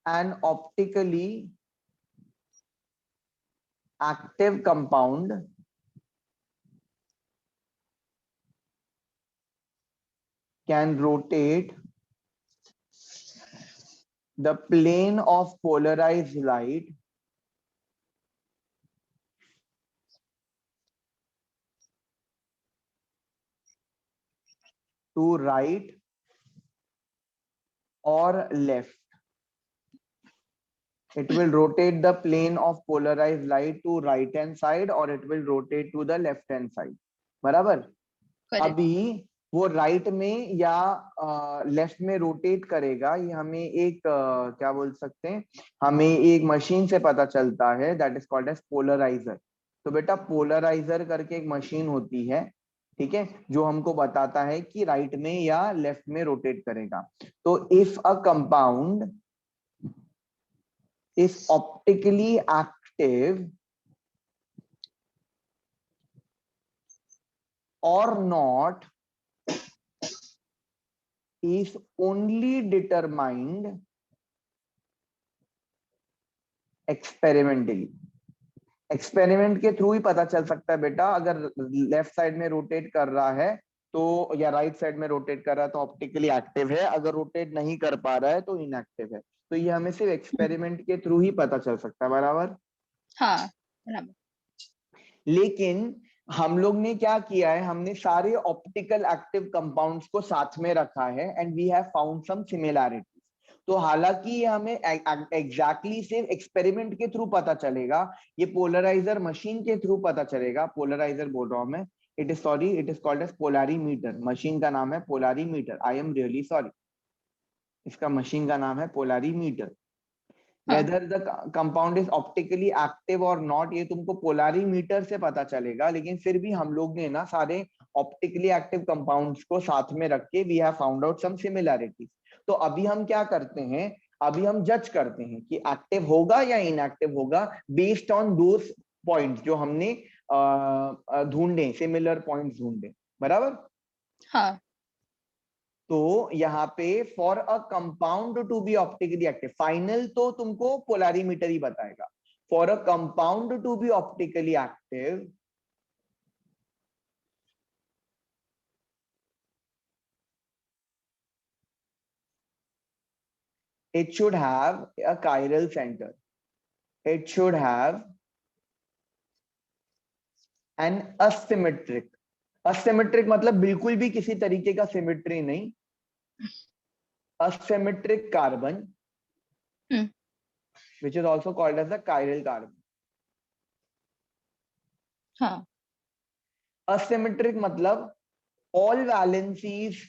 an optically active compound can rotate the plane of polarized light to right or left. It will rotate the plane of polarized light to right hand side or it will rotate to the left hand side. बराबर? अभी वो right में या left में rotate करेगा, ये हमें एक क्या बोल सकते हैं, हमें एक मशीन से पता चलता है, that is called as polariser. तो बेटा पोलराइजर करके एक मशीन होती है, ठीक है, जो हमको बताता है कि राइट में या लेफ्ट में रोटेट करेगा. तो if a compound is optically active or not is only determined experimentally. Experiment के थ्रू ही पता चल सकता है बेटा, अगर लेफ्ट साइड में रोटेट कर रहा है तो या राइट साइड में रोटेट कर रहा है तो ऑप्टिकली एक्टिव है, अगर रोटेट नहीं कर पा रहा है तो इनएक्टिव है. तो ये हमें सिर्फ एक्सपेरिमेंट के थ्रू ही पता चल सकता है. बराबर? हाँ बराबर. लेकिन हम लोग ने क्या किया है, हमने सारे ऑप्टिकल एक्टिव कंपाउंड्स को साथ में रखा है and we have found some similarities. तो हालांकि ये हमें एग्जैक्टली सिर्फ एक्सपेरिमेंट के थ्रू पता चलेगा, ये पोलराइजर मशीन के थ्रू पता चलेगा. पोलराइजर बोल रहा हूं मैं, it is sorry, it is called as polarimeter. Machine का नाम है polarimeter. I am really sorry, इसका मशीन का नाम है polarimeter. Whether the compound is optically active or not, ये तुमको पोलारीमीटर से पता चलेगा. लेकिन फिर भी हम लोग ने ना सारे ऑप्टिकली एक्टिव कंपाउंड्स को साथ में रख के we have found out some similarities. तो अभी हम क्या करते हैं, अभी हम जज करते हैं कि एक्टिव होगा या इनएक्टिव होगा बेस्ड ऑन दोस पॉइंट्स जो हमने ढूंढे, सिमिलर पॉइंट्स ढूंढे. बराबर? हाँ. तो यहाँ पे for a compound to be optically active, final तो तुमको पोलारीमीटर ही बताएगा. For a compound to be optically active, it should have a chiral center. It should have an asymmetric. asymmetric मतलब बिल्कुल भी किसी तरीके का सिमेट्री नहीं. asymmetric carbon, which is also called as a chiral carbon. हाँ. asymmetric मतलब all valencies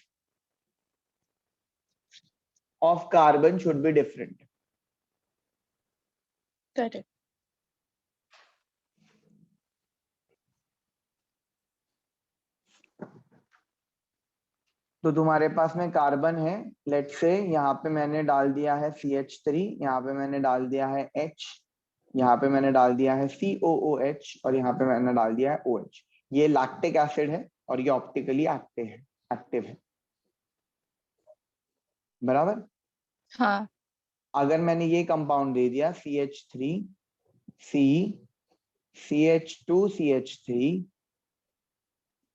of carbon should be different. Correct. तो तुम्हारे पास में कार्बन है, लेट्स से यहाँ पे मैंने डाल दिया है CH3, यहाँ पे मैंने डाल दिया है H, यहाँ पे मैंने डाल दिया है COOH और यहाँ पे मैंने डाल दिया है OH. ये लैक्टिक एसिड है और ये ऑप्टिकली एक्टिव है. बराबर? हाँ. अगर मैंने ये कंपाउंड दे दिया CH3 C CH2 CH3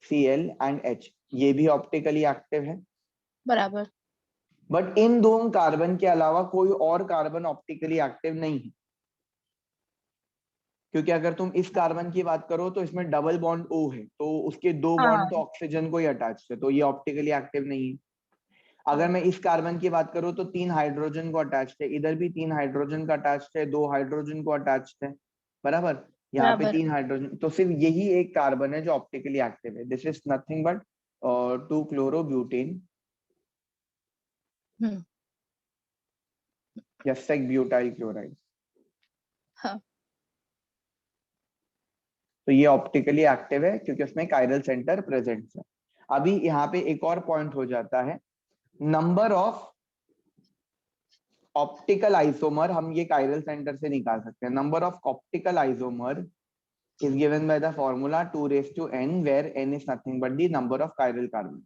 Cl and H, ये भी ऑप्टिकली एक्टिव है. बराबर. बट इन दोनों कार्बन के अलावा कोई और कार्बन ऑप्टिकली एक्टिव नहीं है, क्योंकि अगर तुम इस कार्बन की बात करो तो इसमें डबल बॉन्ड O है, तो उसके दो बॉन्ड तो ऑक्सीजन को ही अटैच है, तो ये ऑप्टिकली एक्टिव नहीं है. अगर मैं इस कार्बन की बात करूं तो 3 हाइड्रोजन को अटैच है, इधर भी 3 हाइड्रोजन का अटैच है, 2 हाइड्रोजन को अटैच है. बराबर? यहाँ पे 3 हाइड्रोजन, तो सिर्फ यही एक कार्बन है जो ऑप्टिकली एक्टिव है. दिस इज नथिंग बट 2-chloroब्यूटेन या सेक-ब्यूटाइल क्लोराइड. हाँ. तो ये ऑप्टिकली एक्टिव है क्योंकि उसमें कायरल सेंटर प्रेजेंट है. अभी यहाँ पे एक और पॉइंट हो जाता है, नंबर ऑफ ऑप्टिकल आइसोमर. हम ये कायरल सेंटर से निकाल सकते हैं. Number of optical isomer is given by the formula 2⁻n, where n is nothing but the number of chiral carbon.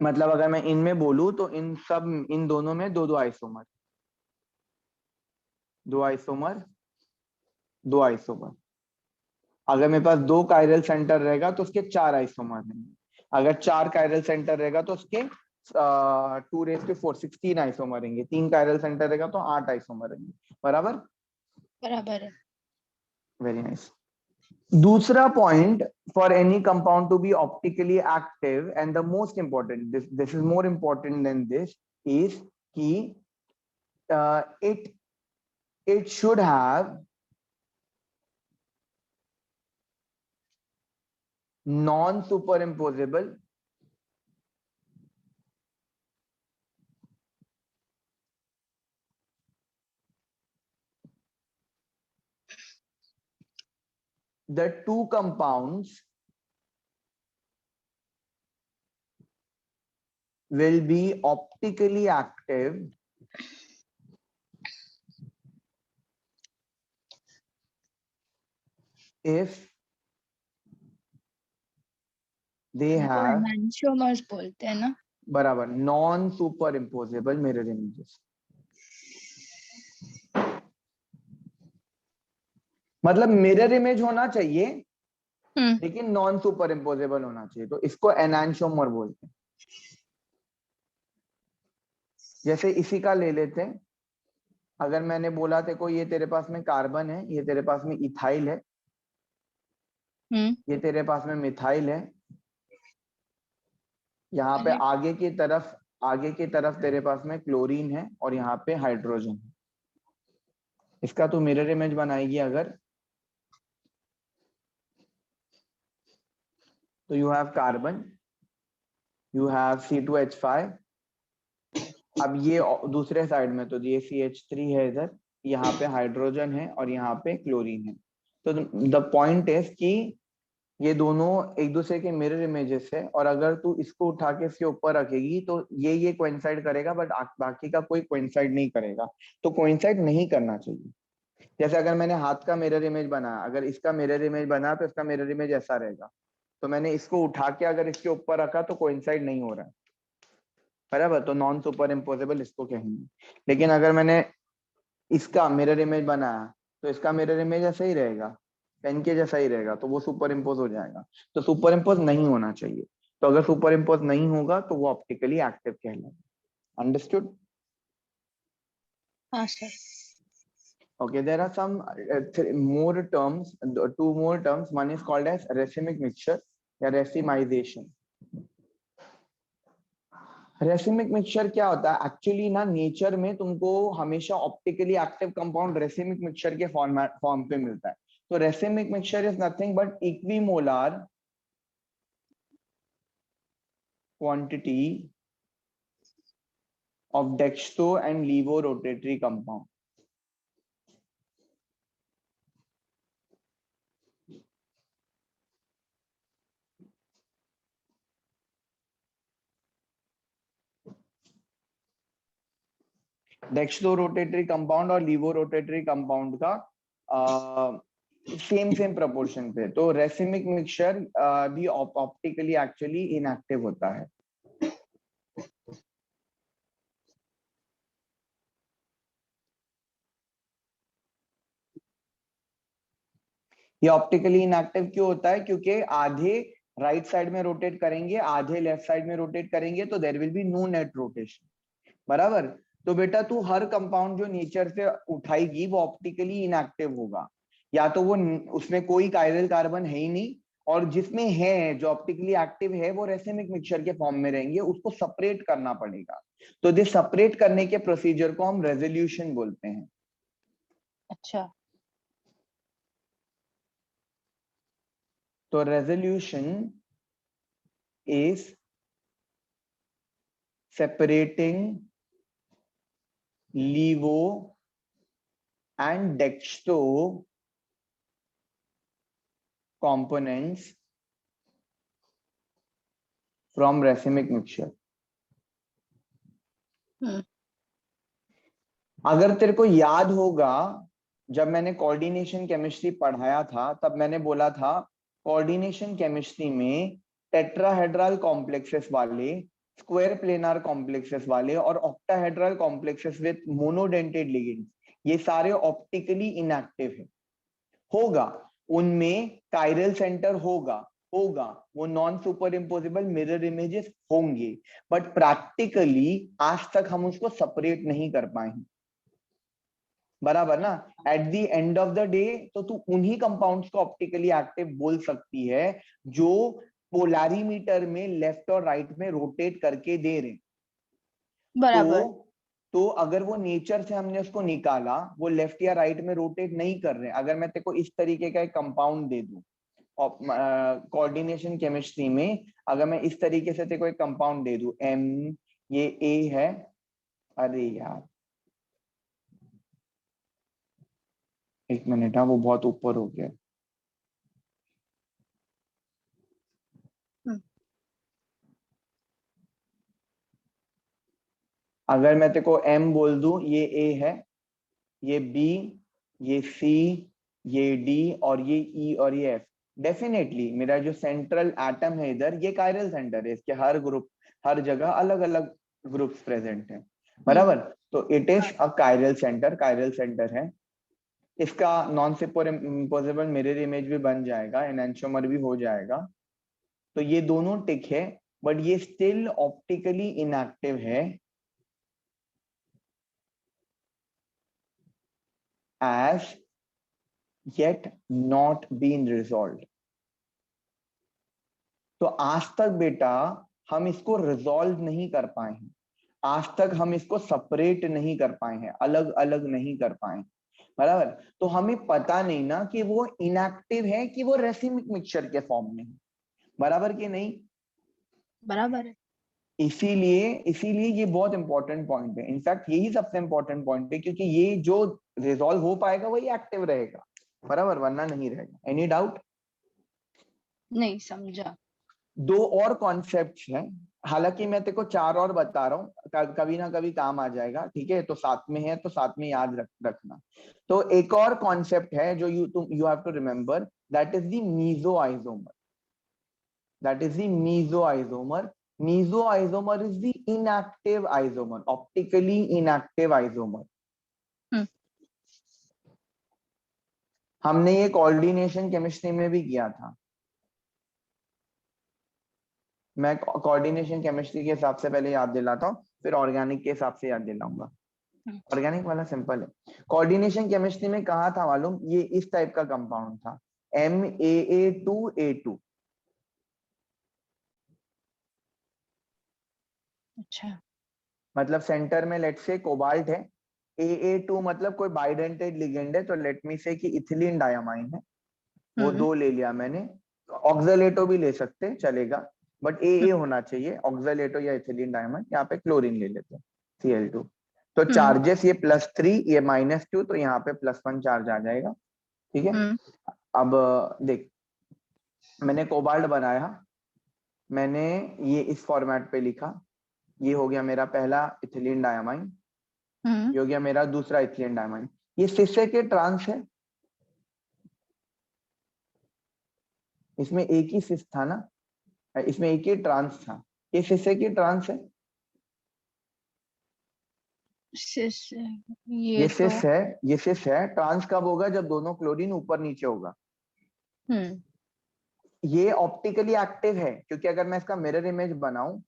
मतलब अगर मैं इनमें बोलूं तो इन दोनों में दो आइसोमर, दो आइसोमर, दो आइसोमर। अगर मेरे पास 2 कायरल सेंटर रहेगा तो उसके 4 आइसोमर रहेंगे। अगर 4 कायरल सेंटर रहेगा तो उसके 2⁴ 16 आइसोमर रहेंगे। 3 कायरल सेंटर रहेगा तो 8 आइसोमर रहेंगे। बराबर? बराबर है। Very nice. दूसरा point, for any compound to be optically active, and the most important, this is more important than this, is कि it should have non-superimposable the two compounds will be optically active if they have enantiomers बोलते हैं ना। बराबर non super imposable mirror images. मतलब mirror image होना चाहिए लेकिन non super imposable होना चाहिए, तो इसको एनांशियोमर बोलते हैं। जैसे इसी का ले लेते हैं, अगर मैंने बोला तेरे को ये तेरे पास में कार्बन है, ये तेरे पास में इथाइल है, ये तेरे पास में मिथाइल है, यहाँ पे आगे की तरफ तेरे पास में क्लोरीन है और यहाँ पे हाइड्रोजन है। इसका तू मिरर इमेज बनाएगी अगर, तो you have carbon, you have C2H5। अब ये दूसरे साइड में तो ये CH3 है इधर, यहाँ पे हाइड्रोजन है और यहाँ पे क्लोरीन है। तो द पॉइंट इज कि ये दोनों एक दूसरे के मिरर इमेजेस है, और अगर तू इसको उठा के इसके ऊपर रखेगी तो ये कोइंसाइड करेगा, बट बाकी का कोई कोइंसाइड नहीं करेगा। तो कोइंसाइड नहीं करना चाहिए। जैसे अगर मैंने हाथ का मिरर इमेज बनाया, अगर इसका मिरर इमेज बना तो इसका मिरर इमेज ऐसा रहेगा, तो मैंने इसको उठा के अगर इसके ऊपर रखा तो कोइंसाइड नहीं हो रहा है, बराबर? तो नॉन सुपर इम्पोजेबल इसको कहेंगे। लेकिन अगर मैंने इसका मिरर इमेज बनाया तो इसका मिरर इमेज ऐसा ही रहेगा, पेन के जैसा ही रहेगा, तो वो सुपर इम्पोज हो जाएगा। तो सुपर इम्पोज नहीं होना चाहिए। तो अगर सुपर इम्पोज नहीं होगा तो वो ऑप्टिकली एक्टिव कहलाएगा। अंडरस्टूड? हाँ sir. Okay, there are some more terms, 2 more terms. One is called as racemic mixture या racemization. रेसिमिक मिक्सचर क्या होता है? एक्चुअली ना नेचर में तुमको हमेशा optically active compound racemic mixture के फॉर्म पे मिलता है। तो racemic mixture is nothing but equimolar quantity of dextro and laevo rotatory compound. Dextro rotatory compound और लीवो रोटेटरी कंपाउंड का सेम प्रोपोर्शन पे। तो रेसिमिक मिक्सचर भी ऑप्टिकली एक्चुअली इनएक्टिव होता है। ये ऑप्टिकली इनएक्टिव क्यों होता है? क्योंकि आधे राइट साइड में रोटेट करेंगे, आधे लेफ्ट साइड में रोटेट करेंगे, तो there will be no net rotation. बराबर? तो बेटा तू हर कंपाउंड जो नेचर से उठाएगी वो ऑप्टिकली इनएक्टिव होगा, या तो वो उसमें कोई कायरल कार्बन है ही नहीं, और जिसमें है जो ऑप्टिकली एक्टिव है वो रेसिमिक मिक्सचर के फॉर्म में रहेंगे, उसको सेपरेट करना पड़ेगा। तो दिस सेपरेट करने के प्रोसीजर को हम रेजोल्यूशन बोलते हैं। अच्छा। तो resolution is separating levo and dextro components from racemic mixture. अगर तेरे को याद होगा, जब मैंने कोऑर्डिनेशन केमिस्ट्री पढ़ाया था तब मैंने बोला था कोऑर्डिनेशन केमिस्ट्री में टेट्राहेड्रल कॉम्प्लेक्सेस वाले स्क्वायर प्लेनार कॉम्प्लेक्सेस वाले और octahedral complexes with monodentate ligands, ये सारे ऑप्टिकली इनएक्टिव है। होगा उनमें कायरल सेंटर होगा होगा वो non super imposable mirror images होंगे, बट प्रैक्टिकली आज तक हम उसको सेपरेट नहीं कर पाए हैं, बराबर ना। At the end of the day तो तू उन्हीं कंपाउंड्स को ऑप्टिकली एक्टिव बोल सकती है जो पोलैरिमीटर में लेफ्ट और राइट में रोटेट करके दे रहे। बराबर। तो अगर वो नेचर से हमने उसको निकाला, वो लेफ्ट या राइट में रोटेट नहीं कर रहे, अगर मैं तेरे को इस तरीके का एक कंपाउंड दे दूं कोऑर्डिनेशन केमिस्ट्री में, अगर मैं इस तरीके से तेरे को एक कंपाउंड दे दूं M, ये A है, अरे यार एक मिनट, हाँ वो बहुत ऊपर हो गया। अगर मैं तेरे को M बोल दूं, ये A है, ये B, ये C, ये D और ये E और ये F, डेफिनेटली मेरा जो सेंट्रल एटम है इधर, ये कायरल सेंटर है, इसके हर ग्रुप हर जगह अलग अलग ग्रुप्स प्रेजेंट हैं, बराबर। तो it is a chiral centre है। इसका non super imposable mirror image भी बन जाएगा, एनहांसोमर भी हो जाएगा, तो ये दोनों टिक है, बट ये स्टिल ऑप्टिकली इनएक्टिव है as yet not been resolved। तो आज तक बेटा हम इसको रिजॉल्व नहीं कर पाए हैं, आज तक हम इसको सेपरेट नहीं कर पाए हैं, अलग अलग नहीं कर पाए, बराबर। तो हमें पता नहीं ना कि वो इनएक्टिव है कि वो रेसिमिक मिक्सचर के फॉर्म में है, बराबर कि नहीं। बराबर है। इसीलिए इसीलिए ये बहुत इंपॉर्टेंट पॉइंट है, इनफैक्ट यही सबसे इंपॉर्टेंट पॉइंट है, क्योंकि ये जो रिजॉल्व हो पाएगा वही एक्टिव रहेगा, बराबर, वरना नहीं रहेगा। Any doubt? नहीं समझा। दो और कॉन्सेप्ट्स हैं, हालांकि मैं तेरे को चार और बता रहा हूँ, कभी ना कभी काम आ जाएगा, ठीक है, तो साथ में है तो साथ में याद रखना। तो एक और कॉन्सेप्ट है जो you have to remember, that is the meso isomer, that is the meso isomer. Meso isomer is the inactive isomer, optically inactive isomer. हमने ये कोऑर्डिनेशन केमिस्ट्री में भी किया था, मैं कोऑर्डिनेशन केमिस्ट्री के हिसाब से पहले याद दिलाता हूँ, फिर ऑर्गेनिक के हिसाब से याद दिलाऊंगा। ऑर्गेनिक वाला सिंपल है। कोऑर्डिनेशन केमिस्ट्री में कहा था मालूम, ये इस टाइप का कंपाउंड था, MAA2A2। अच्छा। मतलब सेंटर में लेट से कोबाल्ट है, AA2 मतलब कोई बाइडेंटेड लिगेंड है, तो लेट मी से कि इथिलीन डायमाइन है, वो दो ले लिया मैंने। ऑक्सलेटो भी ले सकते चलेगा, बट AA होना चाहिए, ऑक्सलेटो या इथिलीन डायमाइन। यहाँ पे क्लोरीन ले लेते हैं, Cl2। तो चार्जेस ये +3, ये -2, तो यहाँ पे +1 चार्ज आ जाएगा, ठीक है। अब देख, मैंने कोबाल्ट बनाया, मैंने ये इस फॉर्मेट पे लिखा, ये हो गया मेरा पहला इथिलीन डायमाइन, ये हो गया मेरा दूसरा इथिलीन डायमाइन। ये सिसे के ट्रांस है, इसमें एक ही सिस था ना, इसमें एक ही ट्रांस था, ये सिसे की ट्रांस है, ये सिस है, ये सिस है। ट्रांस कब होगा? जब दोनों क्लोरीन ऊपर नीचे होगा। ये ऑप्टिकली एक्टिव है, क्योंकि अगर मैं इसका मिरर इमेज बनाऊं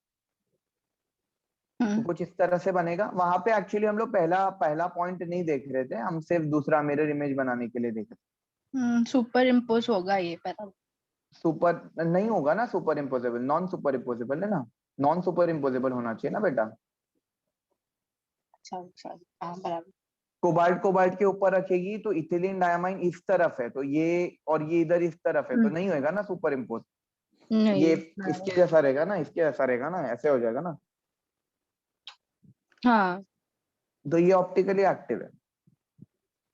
तो कुछ इस तरह से बनेगा। वहां पे एक्चुअली हम लोग पहला पॉइंट नहीं देख रहे थे, हम सिर्फ दूसरा मिरर इमेज बनाने के लिए देख रहे थे। सुपर इम्पोज होगा ये, पर सुपर नहीं होगा ना, super imposable, non super imposable है ना, नॉन सुपर इम्पोजेबल होना चाहिए ना बेटा। अच्छा बराबर। कोबाल्ट के ऊपर रखेगी तो इथिलीन डायमाइन इस तरफ है, तो ये और ये इधर इस तरफ है, तो नहीं होएगा ना सुपर इम्पोज, ये इसके जैसा रहेगा ना, इसके जैसा रहेगा ना, ऐसे हो जाएगा ना। हाँ। तो ये ऑप्टिकली एक्टिव है,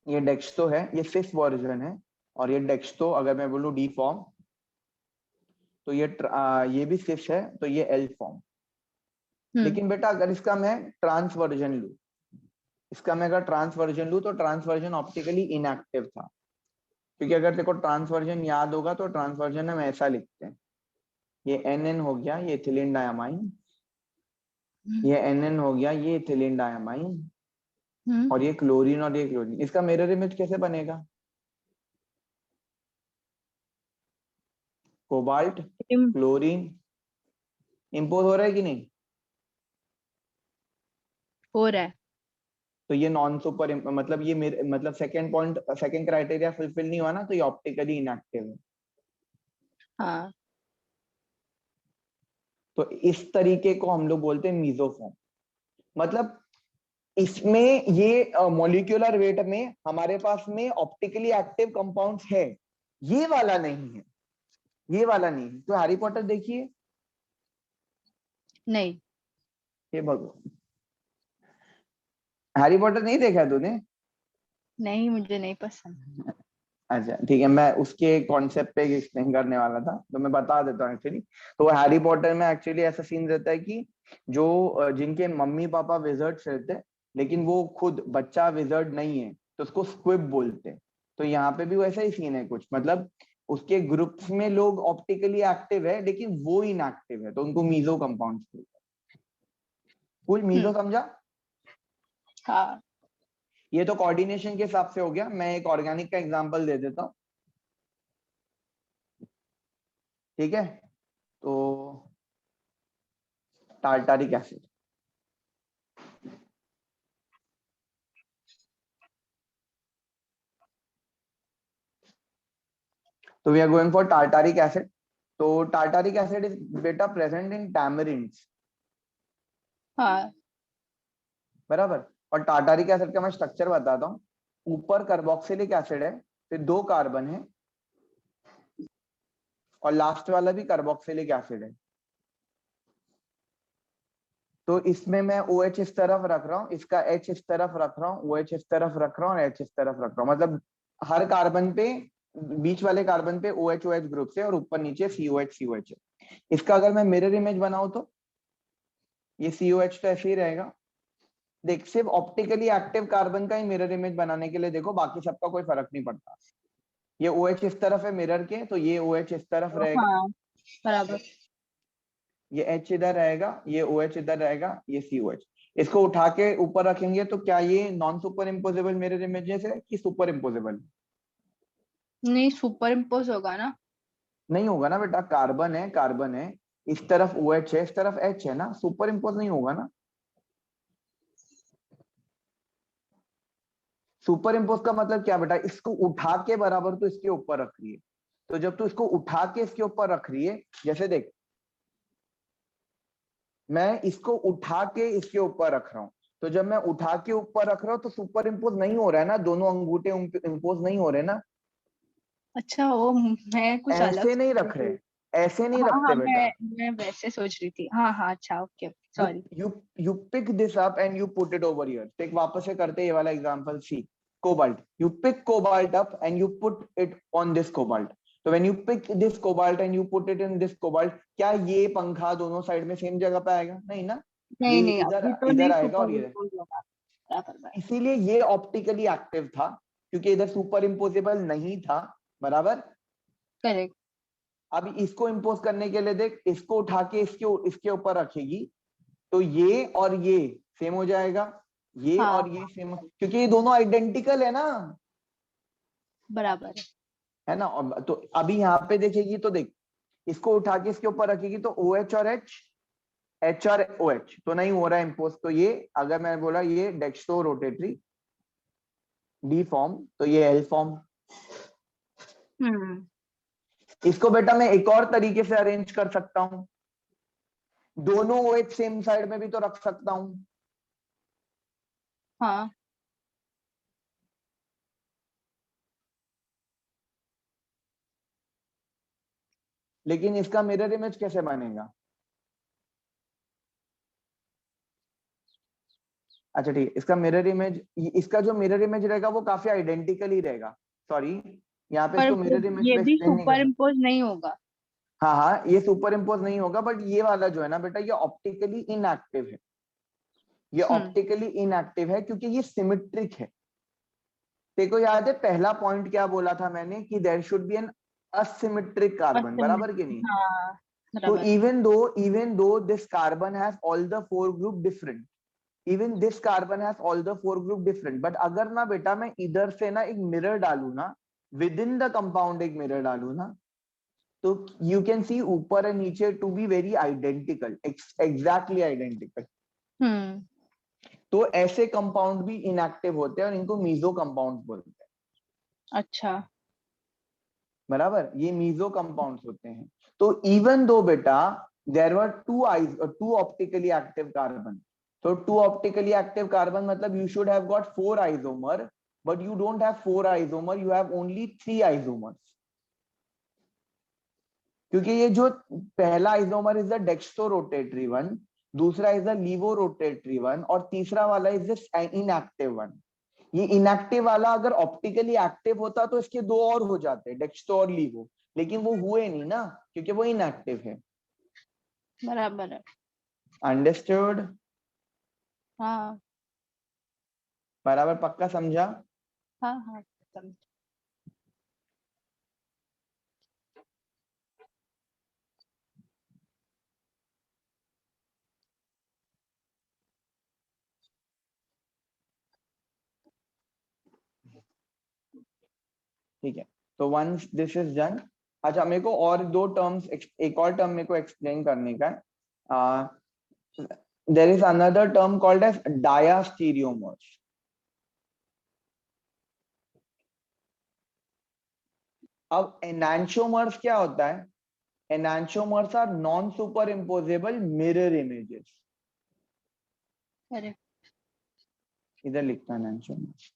ये डेक्सटो है, ये 5th वर्जन है, और ये डेक्सटो अगर मैं बोलूं डी फॉर्म, तो ये भी 6 है, तो ये L फॉर्म। लेकिन बेटा अगर इसका मैं ट्रांस वर्जन लूं, इसका मैं अगर ट्रांस वर्जन लूं, तो ट्रांस वर्जन ऑप्टिकली इनएक्टिव था, क्योंकि अगर देखो ट्रांस वर्जन याद होगा तो ट्रांस वर्जन हम ऐसा लिखते हैं, ये NN हो गया, ये इथिलीन डायमाइन, ये NN हो गया, ये इथिलीन डायमाइन, हम्म, और ये क्लोरीन और ये क्लोरीन। इसका मिरर इमेज कैसे बनेगा? कोबाल्ट, इम- क्लोरीन इंपोज हो रहा है कि नहीं? हो रहा है। तो ये नॉन सुपर, मतलब ये मतलब second point, second criteria fulfil नहीं हुआ ना, तो ये ऑप्टिकली इनएक्टिव है। हाँ, तो इस तरीके को हम लोग बोलते हैं मीजोफॉर्म। मतलब इसमें ये मॉलिक्यूलर वेट में हमारे पास में ऑप्टिकली एक्टिव कंपाउंड्स है, ये वाला नहीं है, ये वाला नहीं है। तो हैरी पॉटर देखिए, नहीं, ये भगवान, हैरी पॉटर नहीं देखा तूने? नहीं मुझे नहीं पसंद। अच्छा ठीक है, मैं उसके कॉन्सेप्ट पे एक्सप्लेन करने वाला था, तो मैं बता देता हूँ एक्चुअली। तो हैरी पॉटर में एक्चुअली ऐसा सीन रहता है कि जो जिनके मम्मी पापा विजर्ड्स रहते हैं, लेकिन वो खुद बच्चा विजर्ड नहीं है, तो उसको स्क्विब बोलते हैं। तो यहाँ पे भी वैसा ही सीन है कुछ, मतलब उसके ग्रुप्स में लोग ऑप्टिकली एक्टिव है, लेकिन वो इनएक्टिव है, तो उनको मीजो कंपाउंड्स बोलते हैं। कुल मीजो समझा? हाँ, ये तो कोऑर्डिनेशन के हिसाब से हो गया। मैं एक ऑर्गेनिक का एग्जांपल दे देता हूँ, ठीक है? तो टार्टारिक एसिड, तो we are going for tartaric acid. तो टार्टारिक एसिड इज बेटा प्रेजेंट इन टैमरिंड्स, हाँ, बराबर। और टार्टारिक एसिड का मैं स्ट्रक्चर बताता हूँ। ऊपर कार्बोक्सिलिक एसिड है, फिर 2 कार्बन है, और लास्ट वाला भी कार्बोक्सिलिक एसिड है। तो इसमें मैं OH इस तरफ रख रहा हूँ, इसका H इस तरफ रख रहा हूँ, OH इस तरफ रख रहा हूँ, और H इस तरफ रख रहा हूँ। मतलब हर कार्बन पे, बीच वाले कार्बन पे OH OH ग्रुप से, और ऊपर नीचे COH COH है। इसका अगर मैं मिरर इमेज बनाऊं तो ये COH तो ऐसे ही रहेगा। देख, सिर्फ ऑप्टिकली एक्टिव कार्बन का ही मिरर इमेज बनाने के लिए देखो, बाकी सबका कोई फर्क नहीं पड़ता। ये OH इस तरफ है मिरर के, तो ये OH इस तरफ रहेगा, हाँ, बराबर। ये H इधर रहेगा, ये OH इधर रहेगा, ये COH। इसको उठा के ऊपर रखेंगे तो क्या ये non super imposable mirror images है कि सुपर इम्पोजेबल? नहीं, सुपर इम्पोज होगा ना। नहीं होगा ना बेटा, कार्बन है, कार्बन है, इस तरफ OH है, इस तरफ H है ना, सुपर इम्पोज नहीं होगा ना। सुपर इम्पोज का मतलब क्या बेटा, इसको उठा के बराबर तो इसके ऊपर रख रही है। तो जब तू इसको उठा के इसके ऊपर रख रही है, जैसे देख, मैं इसको उठा के इसके ऊपर रख रहा हूं, तो जब मैं उठा के ऊपर रख रहा हूं तो सुपर इम्पोज नहीं हो रहा है ना, दोनों अंगूठे इम्पोज नहीं हो रहे ना। अच्छा, वो मैं कुछ अलग ऐसे नहीं सोच रख रही रहे, थी। ऐसे नहीं हाँ रखते हाँ, बेटा। मैं वैसे सोच रही थी। हाँ हाँ, अच्छा, okay, you sorry. You you pick this up and you put it over here. Take, वापस से करते हैं ये वाला example, see cobalt. You pick cobalt up and you put it on this cobalt. तो when you pick this cobalt and you put it in this cobalt, क्या ये पंखा दोनों साइड में सेम जगह पे आएगा? नहीं ना, नहीं ये नहीं, इधर अभी तो इधर नहीं आएगा और सुपर ये। इम्पोज होगा। बराबर बराबर। इसीलिए ये ऑप्टिकली एक्टिव था, क्योंकि इधर सुपर इम्पोजेबल नहीं था, बराबर। करेक्ट। अब इसको इम्पोज करने के लिए देख, इसको उठा के इसके ऊपर रखेगी, तो ये और ये सेम हो जाएगा, ये हाँ, और ये सेम, क्योंकि ये दोनों आइडेंटिकल है ना, बराबर है। है ना। तो अभी यहाँ पे देखेगी तो देख, इसको उठा के इसके ऊपर रखेगी तो OH और H, H और OH तो नहीं हो रहा है इम्पोज। तो ये, अगर मैं बोला ये डेक्स्ट्रो रोटेटरी D फॉर्म, तो ये L फॉर्म। हम्म। इसको बेटा मैं एक और तरीके से अरेंज कर सकता हूं, दोनों OH सेम साइड में भी तो रख सकता हूं। हाँ, लेकिन इसका मिरर इमेज कैसे बनेगा? अच्छा ठीक है, इसका मिरर इमेज, इसका जो मिरर इमेज रहेगा वो काफी आइडेंटिकल ही रहेगा। सॉरी, यहाँ पे पर इसको मिरर इमेज ये पे भी एक्सप्लेन नहीं कर सुपर सकता। इम्पोज नहीं होगा। हाँ हाँ, ये सुपर इम्पोज नहीं होगा, बट ये वाला जो है ना बेटा, ये ऑप्टिकली इनएक्टिव है। ये हम्म। ऑप्टिकली इनएक्टिव है क्योंकि ये सिमेट्रिक है। देखो याद है पहला पॉइंट क्या बोला था मैंने, कि there should be an asymmetric carbon, बराबर कि असिमेट्रिक, नहीं? हाँ। So बराबर। even though this carbon has all the four group different, even this carbon has all the four group different, but अगर ना बेटा मैं इधर से ना एक मिरर डालू ना, within the compound एक मिरर डालू ना, तो you can see ऊपर और नीचे to be very identical, exactly identical. तो ऐसे कंपाउंड भी इनएक्टिव होते हैं और इनको मीजो कंपाउंड्स बोलते हैं। अच्छा, बराबर, ये मीजो कंपाउंड्स होते हैं। तो इवन दो बेटा there were two optically active carbon, तो टू ऑप्टिकली एक्टिव कार्बन मतलब you should have got 4 isomer, but you don't have 4 isomer, you have only 3 isomers. क्योंकि ये जो पहला isomer is the dextro rotatory one, दूसरा is the levo rotatory one, और तीसरा वाला इज द इनएक्टिव वन। ये इनएक्टिव वाला अगर ऑप्टिकली एक्टिव होता तो इसके दो और हो जाते, डेक्स्ट्रो और लीवो, लेकिन वो हुए नहीं ना क्योंकि वो इनएक्टिव है। बराबर है। अंडरस्टूड? हाँ बराबर, पक्का समझा? हाँ हाँ, समझ। ठीक है, तो वंस दिस इज डन, अच्छा मेरे को और दो टर्म्स, एक और टर्म मेरे को एक्सप्लेन करने का है। There is another term called as diastereomers. अब एनांशियोमर्स क्या होता है? Enantiomers are non super imposable mirror images. अरे, इधर लिखता है enantiomers.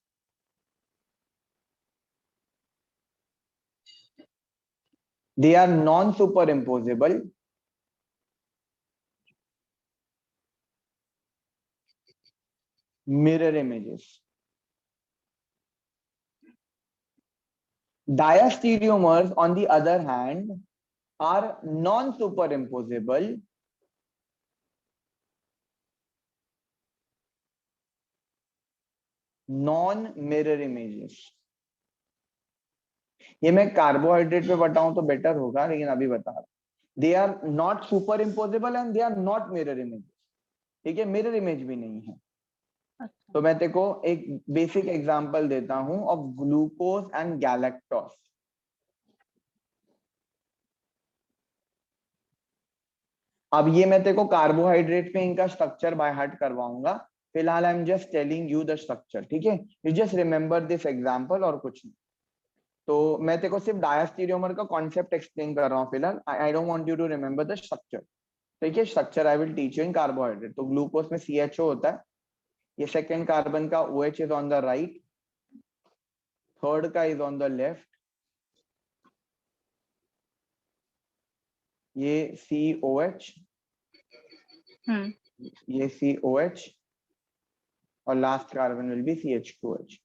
They are non-superimposable mirror images. Diastereomers, on the other hand, are non-superimposable non-mirror images. ये मैं कार्बोहाइड्रेट पे बताऊं तो बेटर होगा, लेकिन अभी बता रहा हूं। They are not superimposable and they are not mirror images. ठीक है, मिरर इमेज भी नहीं है। अच्छा। तो मैं तेरे को एक बेसिक एग्जांपल देता हूं ऑफ ग्लूकोज एंड गैलेक्टोस। अब ये मैं तेरे को कार्बोहाइड्रेट पे इनका स्ट्रक्चर बाय हार्ट करवाऊंगा, फिलहाल I am just telling you the structure. ठीक है, you just remember this example और कुछ नहीं। तो मैं तेरे को सिर्फ डायस्टीरियोमर का कॉन्सेप्ट एक्सप्लेन कर रहा हूँ फिलहाल, I don't want you to remember the structure. ठीक है, structure I will teach you in carbohydrate. तो ग्लूकोज में CHO होता है, ये सेकेंड कार्बन का OH is on the right, third का इज ऑन द लेफ्ट, ये COH, ये COH, और last carbon will be CH2H।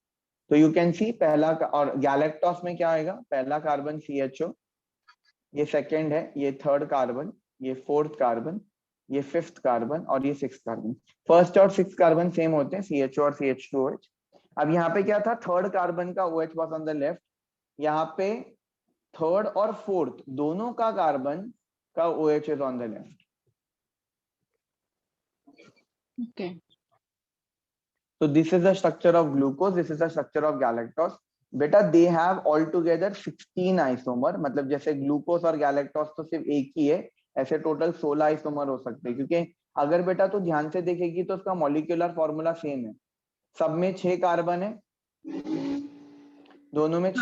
तो यू कैन सी पहला और गैलेक्टोस में क्या आएगा? पहला कार्बन CHO, ये सेकेंड है, ये थर्ड कार्बन, ये फोर्थ कार्बन, ये फिफ्थ कार्बन, और ये सिक्स्थ कार्बन। फर्स्ट और सिक्स्थ कार्बन सेम होते हैं, CHO और CH2OH। अब यहाँ पे क्या था? थर्ड कार्बन का OH was on the left, यहाँ पे थर्ड और फोर्थ दोनों का कार्बन का OH is on the left. Okay. So this is the structure of glucose, this is the structure of galactose. बेटा they have altogether 16 आइसोमर, मतलब जैसे glucose और गैलेक्टोस तो सिर्फ एक ही है, ऐसे टोटल 16 आइसोमर हो सकते हैं। क्योंकि अगर बेटा तो ध्यान से देखेगी तो उसका मॉलिक्यूलर फॉर्मूला सेम है, सब में 6 कार्बन है, दोनों में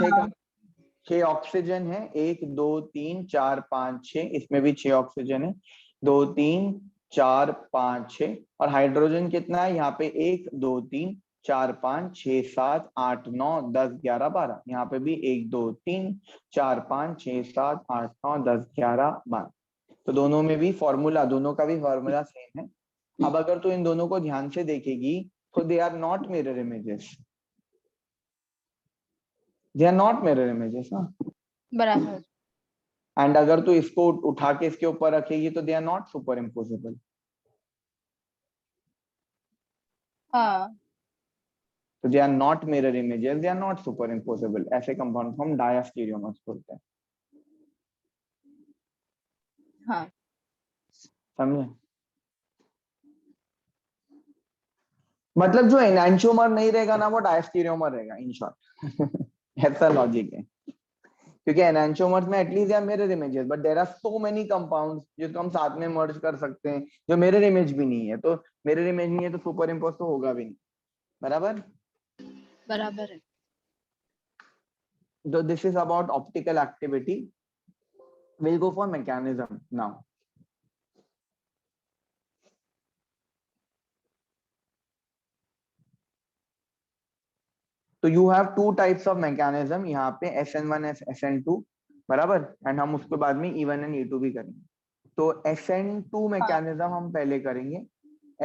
6 ऑक्सीजन है, 1 2 3 4 5 6, इसमें भी 6 ऑक्सीजन है, 2 3 4 5 6, और हाइड्रोजन कितना है? यहाँ पे 1 2 3 4 5 6 7 8 9 10 11 12, यहाँ पे भी 1 2 3 4 5 6 7 8 9 10 11 12। तो दोनों में भी फॉर्मूला, दोनों का भी फॉर्मूला सेम है। अब अगर तू इन दोनों को ध्यान से देखेगी तो they are not mirror images, they are not mirror images ना। बराबर। एंड अगर तू इसको उठा के इसके ऊपर रखेगी तो they are not superimposable. हाँ तो they are not mirror images, they are not superimposable. ऐसे कंपाउंड को हम डायस्टीरियोमर्स बोलते हैं। हाँ। समझे? मतलब जो एनांशियोमर नहीं रहेगा ना वो डायस्टीरियोमर रहेगा, इन शॉर्ट। ऐसा लॉजिक है, क्योंकि एनांशियोमर्स में एटलीस्ट यार mirror images, but there are so many compounds जिसको हम साथ में मर्ज कर सकते हैं जो मिरर इमेज भी नहीं है, तो मिरर इमेज नहीं है तो सुपर इम्पोज तो होगा भी नहीं, बराबर? बराबर है। So this is about optical activity. We'll go for mechanism now. So you have two types of mechanism यहाँ पे SN1 SN2, बराबर, एंड हम उसके बाद में E1 एंड E2 भी करेंगे। तो SN2 मैकेनिज्म हम पहले करेंगे।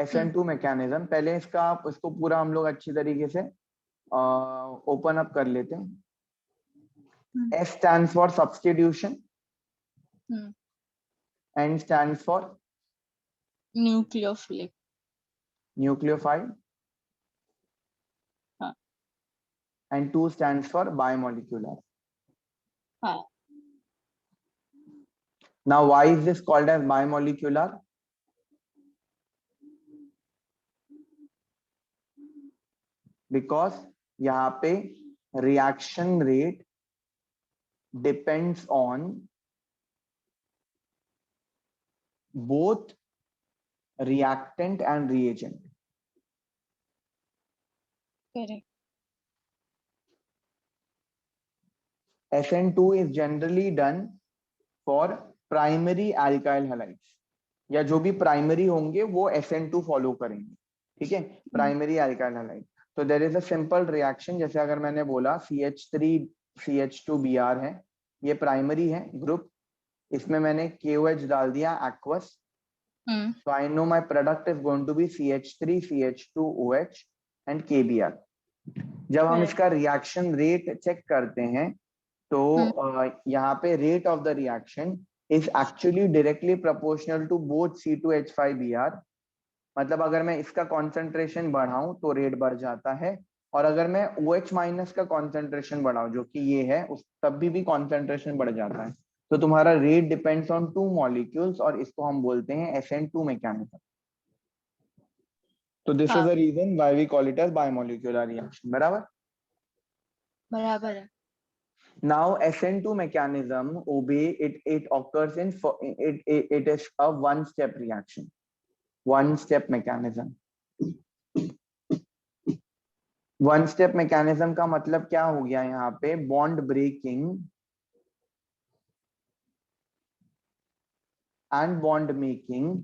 SN2 मैकेनिज्म पहले इसको पूरा हम लोग अच्छी तरीके से ओपन अप कर लेते हैं। S stands for substitution, N stands for nucleophilic. nucleophile, हाँ and 2 stands for bimolecular. हाँ। Now, why is this called as bimolecular? Because यहाँ पे reaction rate depends on both reactant and reagent. Correct. SN2 is generally done for primary alkyl halides, या जो भी primary होंगे वो SN2 follow करेंगे, ठीक है, प्राइमरी अल्काइल हैलाइड। तो there is a simple reaction, जैसे अगर मैंने बोला CH3 CH2Br है, ये प्राइमरी है ग्रुप, इसमें मैंने KOH डाल दिया aqueous, so I know my product is going to be CH3 CH2OH and KBr। जब हम इसका रिएक्शन रेट चेक करते हैं तो यहाँ पे rate of the reaction is actually directly proportional to both C2H5Br। मतलब अगर मैं इसका कॉन्सेंट्रेशन बढ़ाऊं तो रेट बढ़ जाता है, और अगर मैं OH माइनस का कॉन्सेंट्रेशन बढ़ाऊं जो कि ये है उस तब भी कॉन्सेंट्रेशन बढ़ जाता है। तो तुम्हारा rate depends on two molecules, और इसको हम बोलते हैं SN2 मैकेनिज्म। तो this is the reason why we call it as biomolecular reaction, बराबर? बराबर है। Now SN2 mechanism obey it occurs in it is a one step reaction, one step mechanism। One step mechanism का मतलब क्या हो गया, यहाँ पे bond breaking and bond making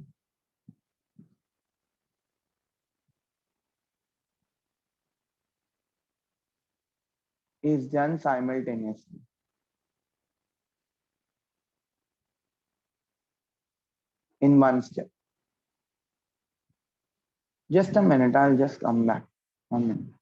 is done simultaneously in one step। Just a minute, I'll just come back, 1 minute।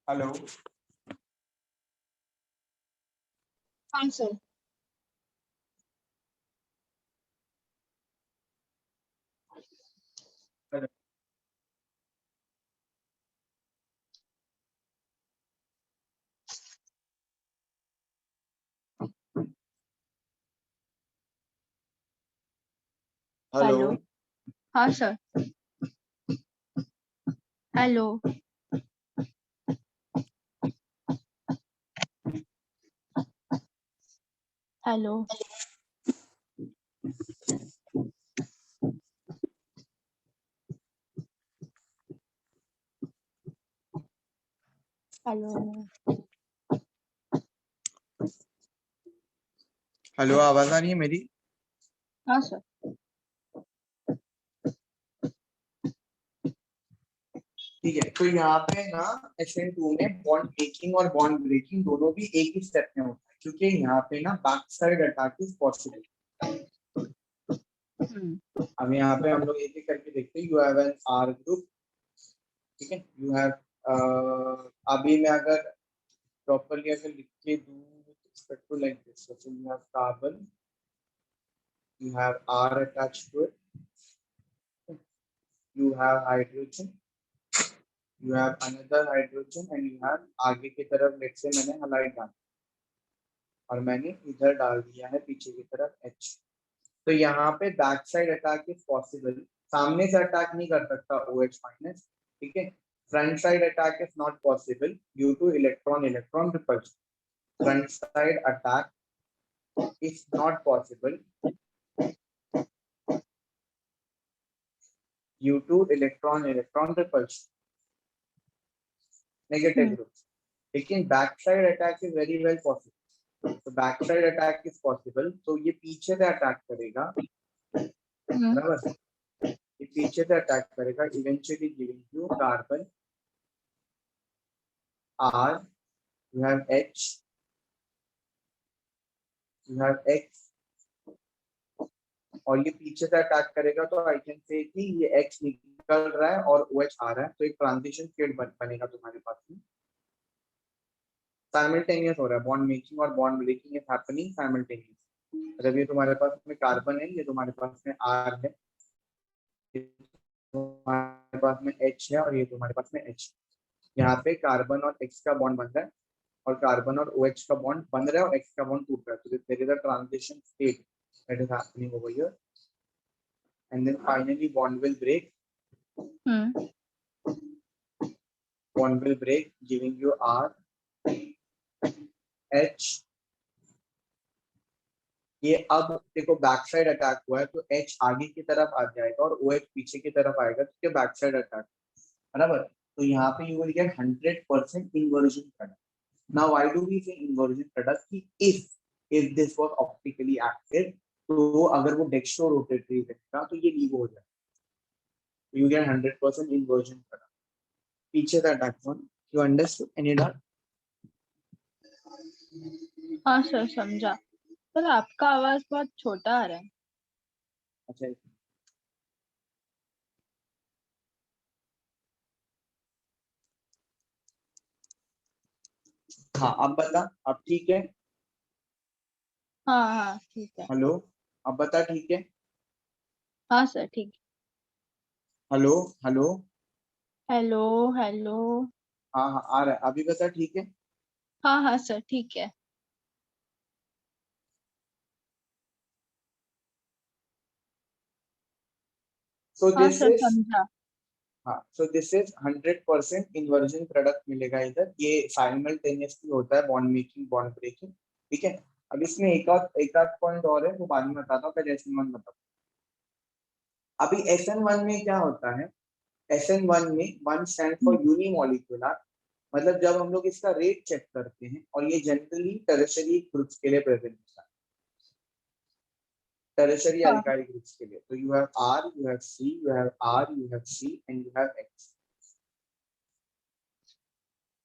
Hello हाँ sir. Hello hello. हाँ sir. Hello. Hello. Hello. Hello, आवाज आ रही है मेरी? हाँ सर। ठीक है, तो यहाँ पे ना SN2 में बॉन्ड मेकिंग और बॉन्ड ब्रेकिंग दोनों भी एक ही स्टेप में होता है, क्योंकि यहाँ पे ना back side attack is possible. अब यहाँ पे हम लोग एक एक करके देखते हैं। You have an R group, ठीक है। यू हैव अभी मैं अगर प्रॉपर्ली अगर लिख के दूं with respect to like this, so you have carbon, you have R attached to it, you have hydrogen, you have another hydrogen, and you have आगे की तरफ let's say मैंने halide डाला और मैंने इधर डाल दिया है पीछे की तरफ H। तो यहाँ पे back side attack is possible. सामने से अटैक नहीं कर सकता OH माइनस, ठीक है। Front side attack is not possible due to electron electron repulsion. Front side attack is not possible due to electron electron repulsion, negative group. लेकिन back side attack is very well possible. तो back side attack is possible, तो ये पीछे से attack करेगा, बराबर। ये पीछे से अटैक करेगा, eventually giving you carbon R, you have H, you have X, और ये पीछे से अटैक करेगा, तो आई कैन से कि ये X निकल रहा है और OH आ रहा है, तो एक ट्रांजिशन स्टेट बनेगा तुम्हारे पास में। साइमल्टेनियस हो रहा है, बॉन्ड मेकिंग और bond breaking is happening simultaneous. मतलब ये तुम्हारे पास में कार्बन है, ये तुम्हारे पास में R है, ये तुम्हारे पास में H है, और ये तुम्हारे पास में H। यहाँ पे कार्बन और X का बॉन्ड बन रहा है, और कार्बन और OH का बॉन्ड बन रहा है, और X का बॉन्ड टूट रहा है। तो there is a transition state that is happening over here, and then finally bond will break. Bond will break, giving you R, H। ये अब देखो बैक साइड अटैक हुआ है, तो H आगे की तरफ आ जाएगा और OH पीछे की तरफ आएगा, तो ये बैक साइड अटैक, बराबर। तो यहाँ पे you will get 100% inversion product. Now why do we say inversion product? कि if this was optically active, तो अगर वो डेक्स्ट्रो रोटेटरी रहेगा तो ये लीव हो जाएगा, you get 100% inversion product. पीछे का attack one, you understood any doubt? हाँ सर, समझा। पर आपका आवाज बहुत छोटा आ रहा है। अच्छा, हाँ अब बता, अब ठीक है? हाँ हाँ ठीक है। हेलो, अब बता, ठीक है? हाँ सर ठीक हेलो हेलो, है। हेलो। हेलो। हाँ हाँ आ रहा है, अभी बता, ठीक है? हाँ हाँ सर ठीक है। सो हाँ दिस सर इज, समझा। हाँ, so this is 100% inversion product मिलेगा इधर। ये साइमल्टेनियसली होता है, बॉन्ड मेकिंग बॉन्ड ब्रेकिंग, ठीक है। अब इसमें एक आध पॉइंट और है, वो बाद में बताता हूँ, पहले SN1 बताओ। अभी SN1 में क्या होता है? SN1 में 1 स्टैंड फॉर यूनिमोलिकुलर, मतलब जब हम लोग इसका रेट चेक करते हैं, और ये जनरली टर्शियरी ग्रुप्स के लिए प्रेजेंट होता है, टर्शियरी हाँ अल्काइल ग्रुप्स के लिए। तो you have R, you have C, you have R, you have C, and you have X।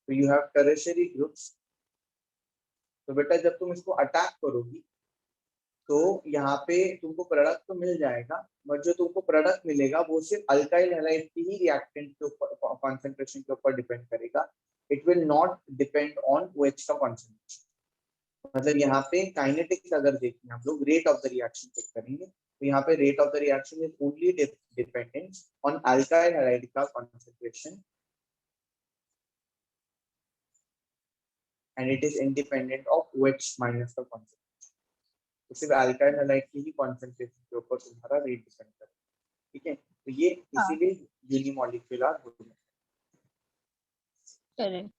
तो यू हैव टर्शियरी ग्रुप्स। तो बेटा जब तुम इसको अटैक करोगी, तो यहाँ पे तुमको प्रोडक्ट तो मिल जाएगा, बट जो तुमको प्रोडक्ट मिलेगा वो सिर्फ अल्काइल हैलाइड की ही रिएक्टेंट के ऊपर, कॉन्सेंट्रेशन के ऊपर डिपेंड करेगा। It will not depend on OH का कॉन्सेंट्रेशन। मतलब यहाँ पे काइनेटिक्स अगर देखें हम लोग, rate of the reaction check करेंगे, तो यहाँ पे rate of the reaction is only dependent on alkyl halide का concentration and it is independent of OH minus का कॉन्सेंट्रेशन। तो सिर्फ अल्काइल हैलाइड की ही कॉन्सेंट्रेशन के ऊपर तुम्हारा रेट डिपेंड करेगा, ठीक है। तो ये हाँ इसीलिए यूनिमॉलिक्यूलर हो जाता है। करेक्ट।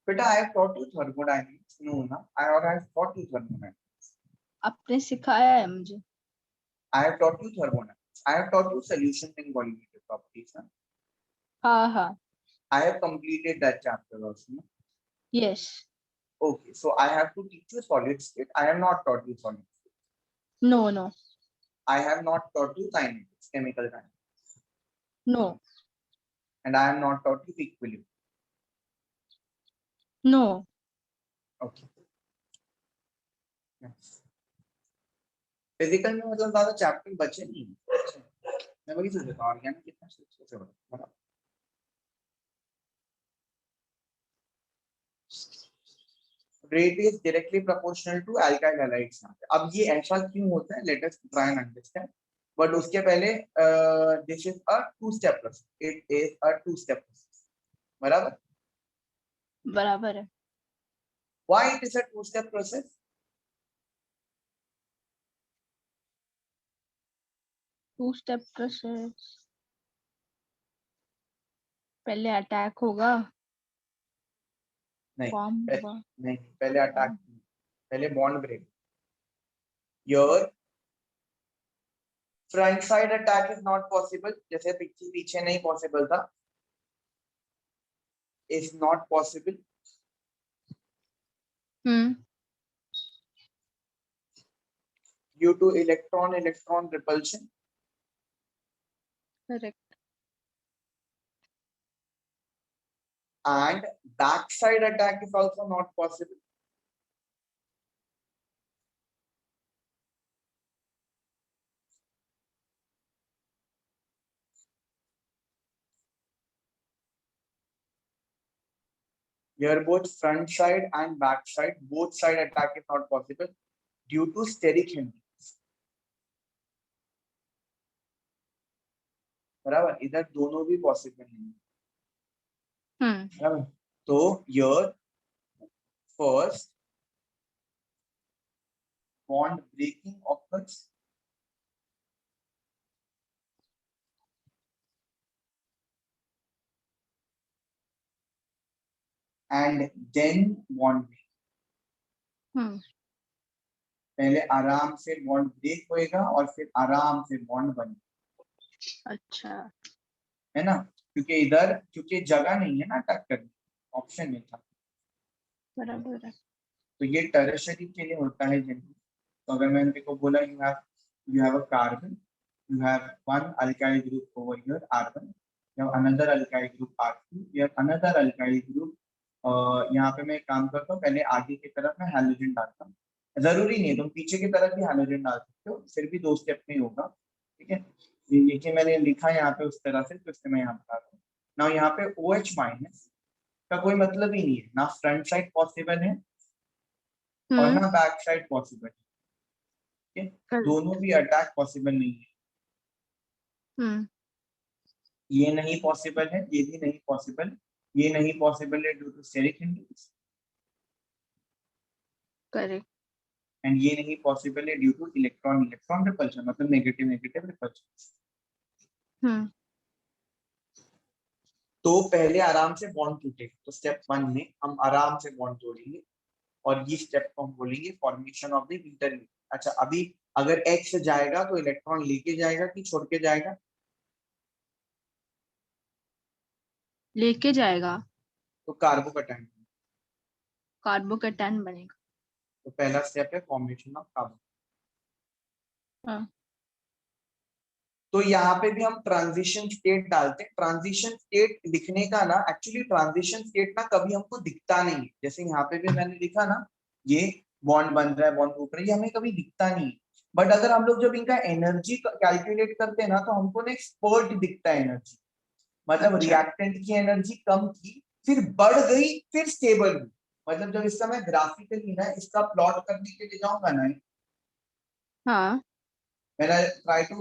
बेटा I have taught you thermodynamics, no ना, I have taught you thermodynamics, आपने सिखाया है मुझे। I have taught you thermodynamics. I have taught you solution and colligative properties. Huh? हाँ हाँ I have completed that chapter also. No? Yes. Okay, so I have to teach you solid state. I have not taught you solid state. No no I have not taught you kinetics, chemical dynamics, no and I have not taught you equilibrium. No. Okay. Yes. Physical में मतलब ज्यादा chapter बचे नहीं, मैं वही सोच रहा था ऑर्गेनिक कितना से बड़ा। Rate is directly proportional to alkyl halides। अब ये ऐसा क्यों होता है, let us try and understand, but उसके पहले this is a two-step process, it is a two-step process, बराबर? बराबर है। Why it is a two-step process? Two step process, पहले अटैक होगा, नहीं फॉर्म होगा। नहीं, पहले अटैक, पहले bond break. Your front side attack is not possible, जैसे पीछे नहीं पॉसिबल था, is not possible due to electron repulsion, correct. and backside attack is also not possible. Here both front side and back side, both side attack is not possible due to steric hindrance, बराबर? इधर दोनों भी possible नहीं, बराबर? तो your first bond breaking occurs, and then bond break। पहले आराम से बॉन्ड ब्रेक होएगा और फिर आराम से बॉन्ड बनेगा। अच्छा है ना, क्योंकि इधर क्योंकि जगह नहीं है ना अटैक करने, ऑप्शन नहीं था, बराबर है। तो ये टर्शरी के लिए होता है जनरली। तो अगर मैंने देखो बोला you have a carbon, you have one alkyl group over here R1, you have another alkyl group R2, you have another alkyl group, यहाँ पे मैं एक काम करता हूँ, पहले आगे की तरफ मैं हैलोजन डालता हूँ, जरूरी नहीं है तुम पीछे की तरफ भी हैलोजन डाल सकते हो, फिर भी 2 स्टेप में होगा, ठीक है। ये मैंने लिखा यहाँ पे उस तरह से, तो इससे मैं यहाँ बता रहा हूँ ना, यहाँ पे OH माइनस का कोई मतलब ही नहीं है, ना फ्रंट साइड पॉसिबल है और ना बैक साइड पॉसिबल है, दोनों भी अटैक पॉसिबल नहीं है। ये नहीं पॉसिबल है, ये भी नहीं पॉसिबल, ये नहीं पॉसिबल है due to steric hindrance, correct. And ये नहीं पॉसिबल है ड्यू टू इलेक्ट्रॉन रिपल्शन, मतलब नेगेटिव रिपल्शन। तो पहले आराम से बॉन्ड टूटेगा, तो स्टेप 1 में हम आराम से बॉन्ड जोड़ेंगे और ये स्टेप को हम बोलेंगे फॉर्मेशन ऑफ द इंटरमीडिएट। अच्छा, अभी अगर X से जाएगा तो इलेक्ट्रॉन लेके जाएगा कि छोड़ के जाएगा? लेके जाएगा, तो कार्बोकैटायन, कार्बोकैटायन बनेगा। तो पहला स्टेप है फॉर्मेशन ऑफ कार्बन। तो यहाँ पे भी हम ट्रांजिशन स्टेट डालते हैं। ट्रांजिशन स्टेट लिखने का ना, एक्चुअली ट्रांजिशन स्टेट ना कभी हमको दिखता नहीं है, जैसे यहाँ पे भी मैंने लिखा ना, ये बॉन्ड बन रहा है, बॉन्ड टूट रहा है, ये हमें कभी दिखता नहीं है। बट अगर हम लोग जब इनका एनर्जी कैलकुलेट करते हैं ना, तो हमको ना एक स्पर्ट दिखता है एनर्जी, मतलब अच्छा। रिएक्टेंट की एनर्जी कम थी, फिर बढ़ गई, फिर स्टेबल हुई। मतलब जब इसका मैं ग्राफिकली ना इसका प्लॉट करने के लिए जाऊंगा ना, हाँ। when I try to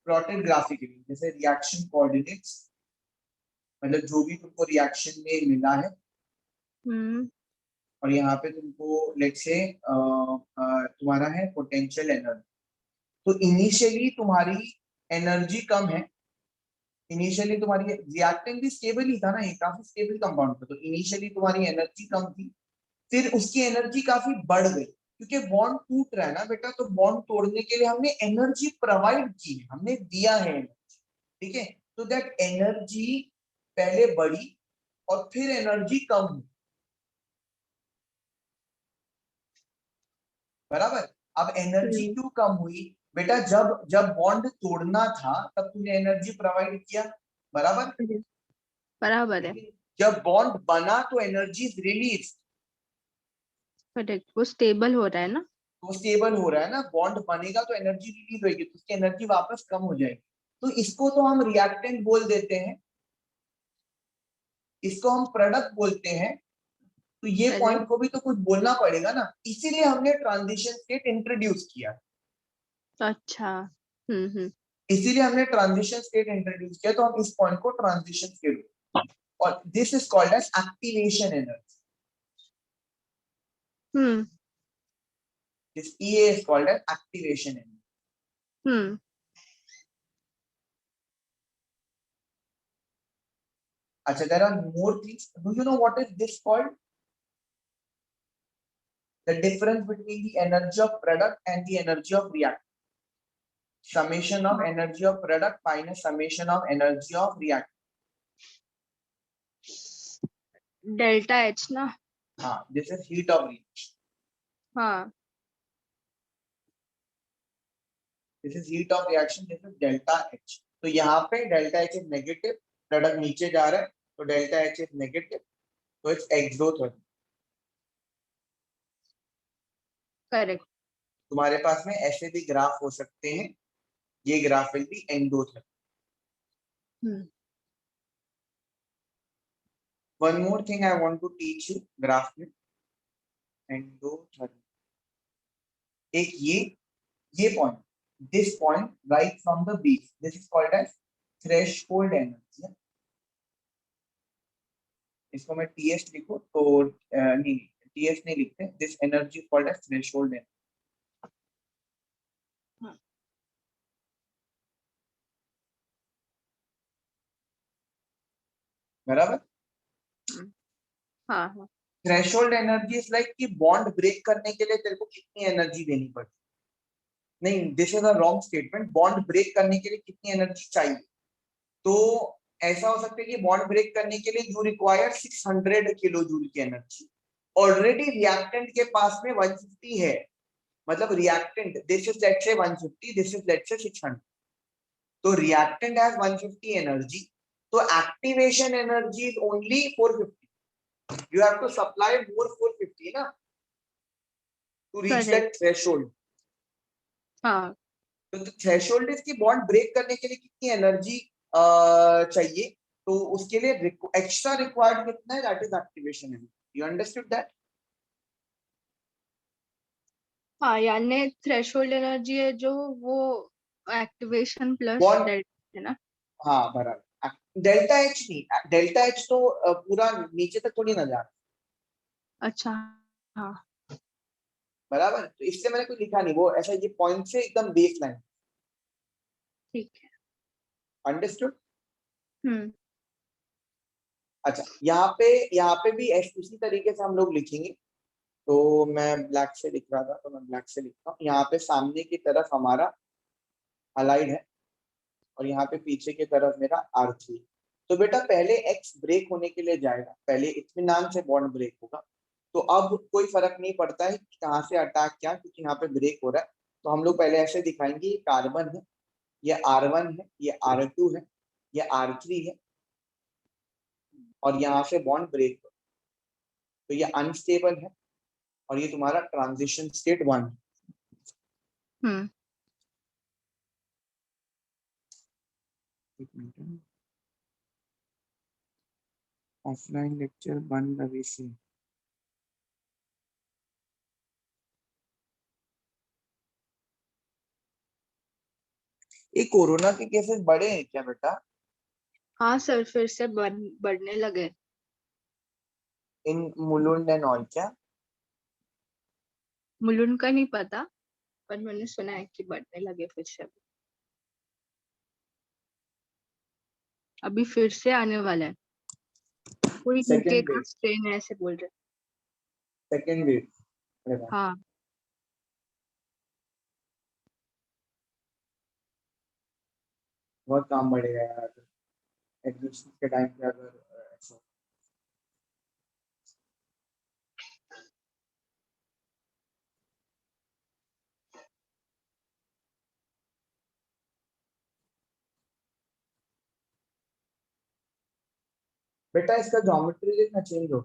plot it graphically, जैसे रिएक्शन कोऑर्डिनेट्स, मतलब जो भी तुमको रिएक्शन में मिला है, हम्म। और यहाँ पे तुमको लेट्स से तुम्हारा है पोटेंशियल एनर्जी। तो इनिशियली तुम्हारी एनर्जी कम है, इनिशियली तुम्हारी रिएक्टेंट भी स्टेबल ही था ना, ये काफी स्टेबल कंपाउंड था, तो इनिशियली तुम्हारी एनर्जी कम थी, फिर उसकी एनर्जी काफी बढ़ गई, क्योंकि बॉन्ड टूट रहा है ना बेटा, तो बॉन्ड तोड़ने के लिए हमने एनर्जी प्रोवाइड की है, हमने दिया है एनर्जी, ठीक है। तो दैट एनर्जी पहले बढ़ी और फिर एनर्जी कम हुई, बराबर। अब एनर्जी हम्म। क्यों कम हुई बेटा, जब जब बॉन्ड तोड़ना था तब तूने एनर्जी प्रोवाइड किया, बराबर। बराबर है। लेकिन जब बॉन्ड बना तो एनर्जी रिलीज, करेक्ट, वो स्टेबल हो रहा है ना। तो स्टेबल हो रहा है ना, बॉन्ड बनेगा तो एनर्जी रिलीज होगी, तो उसकी एनर्जी वापस कम हो जाएगी, तो इसको तो हम रिएक्टेंट बोल देते हैं, इसको हम प्रोडक्ट बोलते हैं। तो ये करेक्ट। पॉइंट को भी तो कुछ बोलना पड़ेगा ना, इसीलिए हमने ट्रांजिशन स्टेट इंट्रोड्यूस किया, अच्छा। हम्म। इसीलिए हमने ट्रांजिशन स्टेट इंट्रोड्यूस किया, तो हम इस पॉइंट को ट्रांजिशन स्टेट, और this is called as activation energy, hmm. This EA is called as activation energy. Hmm. Acha, there are more things. Do you know what is this called? The difference between the energy of product and the energy of reactant. Summation of energy of product minus summation of energy of reactant. Delta H ना। This is heat of reaction. हाँ। This is heat of reaction. This is delta H. तो यहाँ पे delta H is negative. Product नीचे जा रहा है, तो delta H is negative. तो it's exothermic. करेक्ट। तुम्हारे पास में ऐसे भी ग्राफ हो सकते हैं, ये graph will be endothermic. Hmm. One more thing I want to teach you, graph में endothermic. एक ये point, this point right from the base, this is called as threshold energy. इसको मैं TS लिखूं तो नहीं, TS नहीं लिखते, this energy is called as threshold energy, बराबर। हाँ हाँ। थ्रेशोल्ड एनर्जी इज लाइक कि बॉन्ड ब्रेक करने के लिए तेरे को कितनी एनर्जी देनी पड़ती, नहीं, this is a wrong statement, bond break करने के लिए कितनी एनर्जी चाहिए, तो ऐसा हो सकता है कि बॉन्ड ब्रेक करने के लिए यू रिक्वायर 600 किलो जूल की एनर्जी, ऑलरेडी रिएक्टेंट के पास में 150 है, मतलब reactant this is let's say 150, this is let's say 600, तो रिएक्टेंट हैज 150 एनर्जी, तो activation energy is only 450, you have to supply more 450 ना to reach correct. that threshold. हाँ। तो थ्रेशोल्ड इज की बॉन्ड ब्रेक करने के लिए कितनी एनर्जी चाहिए, तो उसके लिए एक्स्ट्रा रिक्वायर्ड कितना है, that is activation energy, you understood that. हाँ, यानी थ्रेशोल्ड एनर्जी है जो वो एक्टिवेशन प्लस बॉन्ड, डेल्टा है ना। हाँ बराबर, डेल्टा एच नहीं, डेल्टा एच तो पूरा नीचे तक थोड़ी ना जा रहा, अच्छा। हाँ। बराबर, तो इसलिए मैंने कुछ लिखा नहीं, वो ऐसा ये पॉइंट से एकदम बेस लाइन, ठीक है। अंडरस्टूड। हम्म। अच्छा, यहाँ पे भी उसी तरीके से हम लोग लिखेंगे, तो मैं ब्लैक से लिख रहा था तो मैं ब्लैक से लिखता हूँ, यहाँ पे सामने की तरफ हमारा अलाइड है और यहाँ पे पीछे की तरफ मेरा R3, तो बेटा पहले X ब्रेक होने के लिए जाएगा, पहले इत्मीनान से बॉन्ड ब्रेक होगा, तो अब कोई फर्क नहीं पड़ता है कि कहाँ से अटैक क्या, क्योंकि यहाँ पे ब्रेक हो रहा है, तो हम लोग पहले ऐसे दिखाएंगे, ये कार्बन है, ये R1 है, ये R2 है, ये R3 है, और यहाँ से बॉन्ड ब्रेक हो, तो ये अनस्टेबल है, और ये तुम्हारा ट्रांजिशन स्टेट 1। हम्म। ऑफलाइन लेक्चर बंद अभी से। ये कोरोना के केसेस बढ़े हैं क्या बेटा हाँ सर, फिर से बढ़ने लगे। इन मुलुंड एंड ऑल क्या? मुलुंड का नहीं पता, पर मैंने सुना है कि बढ़ने लगे फिर से। अभी फिर से आने वाला है, कोई यूके सेकेंड का वेव, स्ट्रेन है ऐसे बोल रहे। Second wave. अरे बाप, हाँ बहुत काम बढ़ेगा यार एडमिशन के टाइम पे अगर ऐसा। बेटा इसका ज्योमेट्री देखना चेंज हो,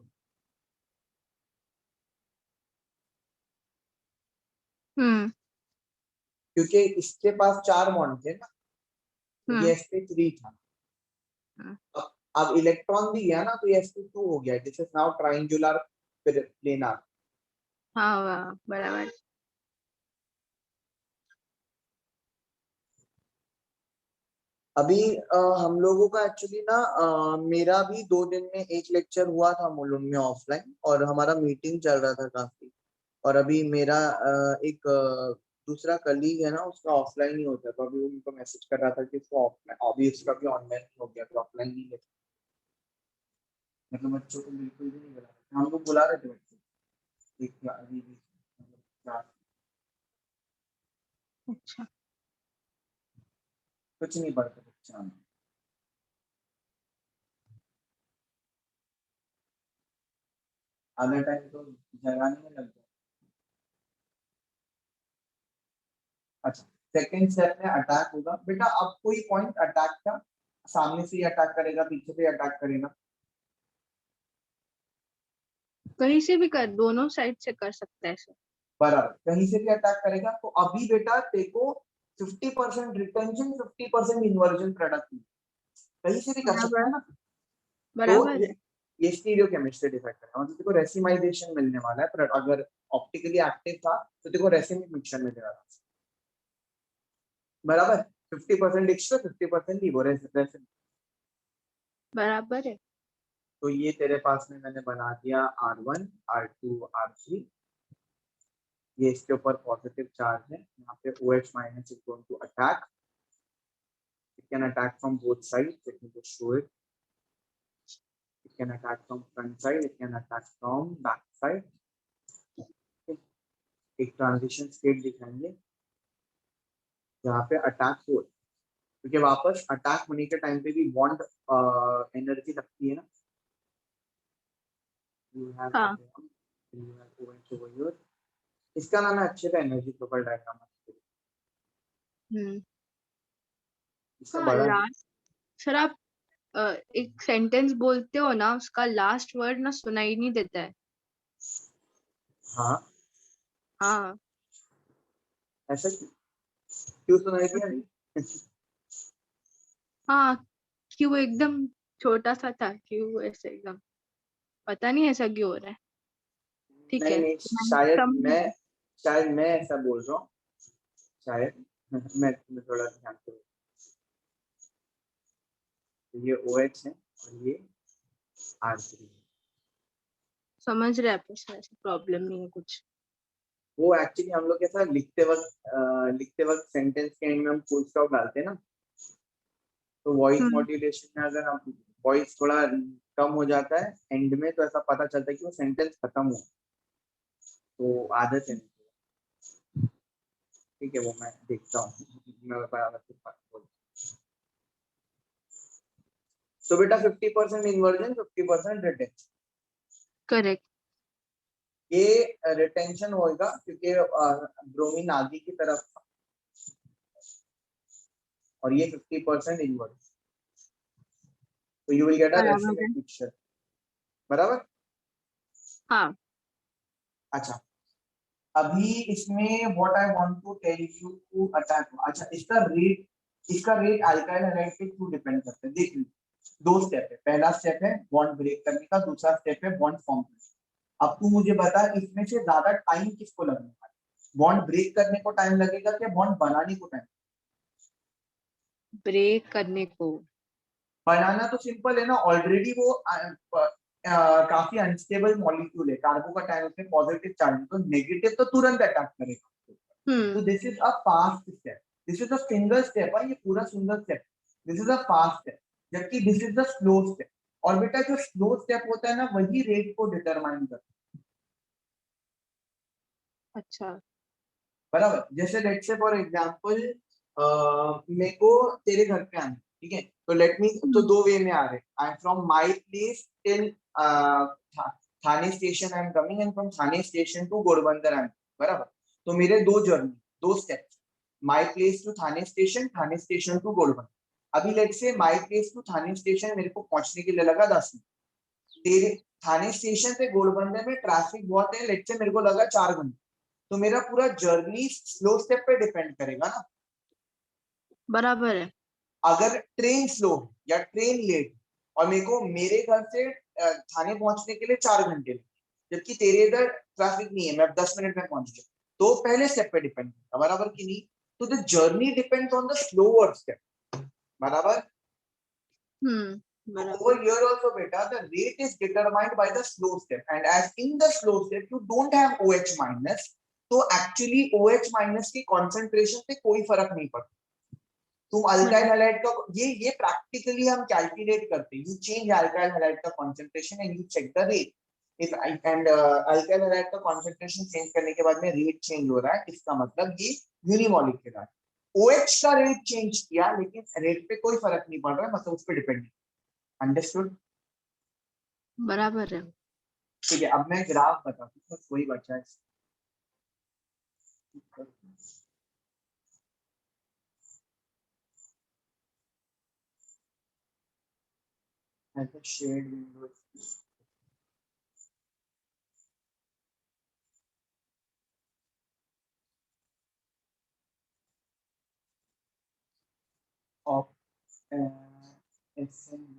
हम्म क्योंकि इसके पास 4 बॉन्ड थे ना, हम्म ये sp3 था। हम्म, अब इलेक्ट्रॉन भी गया ना, तो ये sp2 हो गया। This is now triangular planar. हाँ वाह, बराबर। अभी हम लोगों का एक्चुअली ना मेरा भी 2 दिन में एक लेक्चर हुआ था मुलुंड में ऑफलाइन, और हमारा मीटिंग चल रहा था काफी। और अभी मेरा एक दूसरा कलीग है ना, उसका ऑफलाइन ही होता है, तो अभी वो उनको मैसेज कर रहा था कि उसको ऑफलाइन, अभी उसका भी ऑनलाइन हो गया, तो ऑफलाइन नहीं लेते। मतलब बच्चों को बिल्कुल भी नहीं बुला रहे, हम लोग बुला रहे थे बच्चों एक अभी भी, मतलब क्लास, अच्छा, कुछ नहीं पढ़ते बच्चा, आधा टाइम तो जगाने में लगता है। अच्छा, सेकंड स्टेप में अटैक होगा बेटा। अब कोई पॉइंट अटैक का, सामने से ही अटैक करेगा, पीछे से अटैक करेगा, कहीं से भी कर, दोनों साइड से कर सकता है सर। बराबर कहीं से भी अटैक करेगा। तो अभी बेटा देखो 50% रिटेंशन, 50% इन्वर्जन प्रोडक्ट कहीं से भी कर सकता बराबर, है ना। तो बराबर है। ये स्टीरियो केमिस्ट्री डिफाइन करेगा, मतलब देखो रेसिमाइजेशन मिलने वाला है, पर अगर ऑप्टिकली एक्टिव था तो देखो रेसिमिक मिक्सचर मिलेगा, बराबर। 50% एक्स्ट्रा, 50% लीवो रेसिन। बराबर है। तो ये तेरे पास में मैंने बना दिया R1 R2 R3। ये इसके ऊपर पॉजिटिव चार्ज है, यहाँ पे OH minus is going to attack. It can attack from both sides. Let me just show it. It can attack from front side. It can attack from back side. एक transition state दिखाएंगे जहाँ पे attack हो, क्योंकि वापस attack होने के time पे भी बॉन्ड एनर्जी लगती है ना। You have हाँ। you have OH over here. इसका नाम है अच्छे से एनर्जी प्रोफाइल डायग्राम। हम्म इसका हाँ, बड़ा है। लास्ट, सर आप एक सेंटेंस बोलते हो ना, उसका लास्ट वर्ड ना सुनाई नहीं देता है। हाँ, हाँ। ऐसा क्यों सुनाई दिया नहीं? हाँ, क्यों एकदम छोटा सा था, क्यों ऐसे एकदम, पता नहीं ऐसा क्यों हो रहा है। ठीक नहीं है, नहीं, तो मैंने समझ। शायद मैं ऐसा बोल रहा हूँ, शायद मैं थोड़ा ध्यान करूँ। ये OH है और ये R3 है। समझ रहे हैं, ऐसा प्रॉब्लम नहीं है कुछ। वो एक्चुअली हम लोग कैसा लिखते वक्त सेंटेंस के एंड में हम फुल स्टॉप डालते हैं ना, तो वॉइस हम्म मॉड्यूलेशन में अगर हम वॉइस थोड़ा कम हो जाता है एंड में, तो ऐसा पता चलता है कि वो सेंटेंस खत्म हुआ। तो आदत है, ठीक है, वो मैं देखता हूँ, मैं बराबर से बोलता हूँ। तो बेटा 50% इन्वर्जन, 50% रिटेंशन। करेक्ट। ये रिटेंशन होगा क्योंकि ब्रोमीन आगे की तरफ था, और ये 50% इन्वर्जन, तो यू विल गेट अ बराबर रेसिमिक है। मिक्सचर, बराबर। हाँ। अच्छा, अभी इसमें what I want to tell you attack. अच्छा, इसका रेट अल्काइल हैलाइड पे क्यों डिपेंड करता है, देख लो। दो स्टेप है, पहला स्टेप है बॉन्ड ब्रेक करने का, दूसरा स्टेप है बॉन्ड फॉर्म करने का। अब तू मुझे बता इसमें से ज्यादा टाइम किसको लगने वाला है? बॉन्ड ब्रेक करने को टाइम लगेगा क्या बॉन्ड बनाने को टाइम? ब्रेक करने को। बनाना तो सिंपल है ना, ऑलरेडी वो काफी अनस्टेबल मॉलिक्यूल है, कार्बो का टाइम उसमें पॉजिटिव चार्ज है, तो नेगेटिव तो तुरंत अटैक करेगा। तो this is a fast step, this is a single step है, ये पूरा single step, this is a fast step, जबकि this is the slow step. और बेटा जो स्लो स्टेप होता है ना वही रेट को डिटरमाइन करता है। अच्छा। बराबर, जैसे लेट्स से फॉर एग्जांपल मेरे को तेरे घर पे आना, ठीक है, तो लेट मी, तो दो वे में आ रहे, I am from my place till Thane station I am coming, and from Thane station to Ghodbunder I am, बराबर। तो मेरे दो जर्नी, दो steps, my place to Thane station to Ghodbunder. अभी let's say my place to Thane station मेरे को पहुंचने के लिए लगा 10 मिनट, तेरे थाने स्टेशन से घोड़बंदर में ट्रैफिक बहुत है, लेट्स से मेरे को लगा 4 घंटे, तो मेरा पूरा जर्नी स्लो स्टेप पे डिपेंड करेगा ना। बराबर है। अगर ट्रेन स्लो या ट्रेन लेट और मेरे को मेरे घर से थाने पहुंचने के लिए 4 घंटे लगे, जबकि तेरे इधर ट्रैफिक नहीं है, मैं 10 मिनट में पहुंच गया, तो पहले स्टेप पे डिपेंड करता, बराबर की नहीं? तो the journey depends on the slower step, बराबर। बराबर। Over here also beta the rate is determined by the slow step, and as in the slow step you don't have OH minus, तो actually OH minus की concentration पे कोई फर्क नहीं पड़ता। तुम अल्काइल हैलाइड का ये प्रैक्टिकली हम कैलकुलेट करते हैं, यू चेंज अल्काइल हैलाइड का concentration and you check the rate, if and alkyl halide का कंसंट्रेशन चेंज करने के बाद में रेट चेंज हो रहा है, इसका मतलब ये यूनिमॉलिक्यूलर है। OH का रेट चेंज किया लेकिन रेट पे कोई फर्क नहीं पड़ रहा है, मतलब उस पर डिपेंड। अंडरस्टूड? बराबर है। ठीक है, अब मैं ग्राफ बताता हूँ, बस वही बचा है। ऐसे shade window of SN1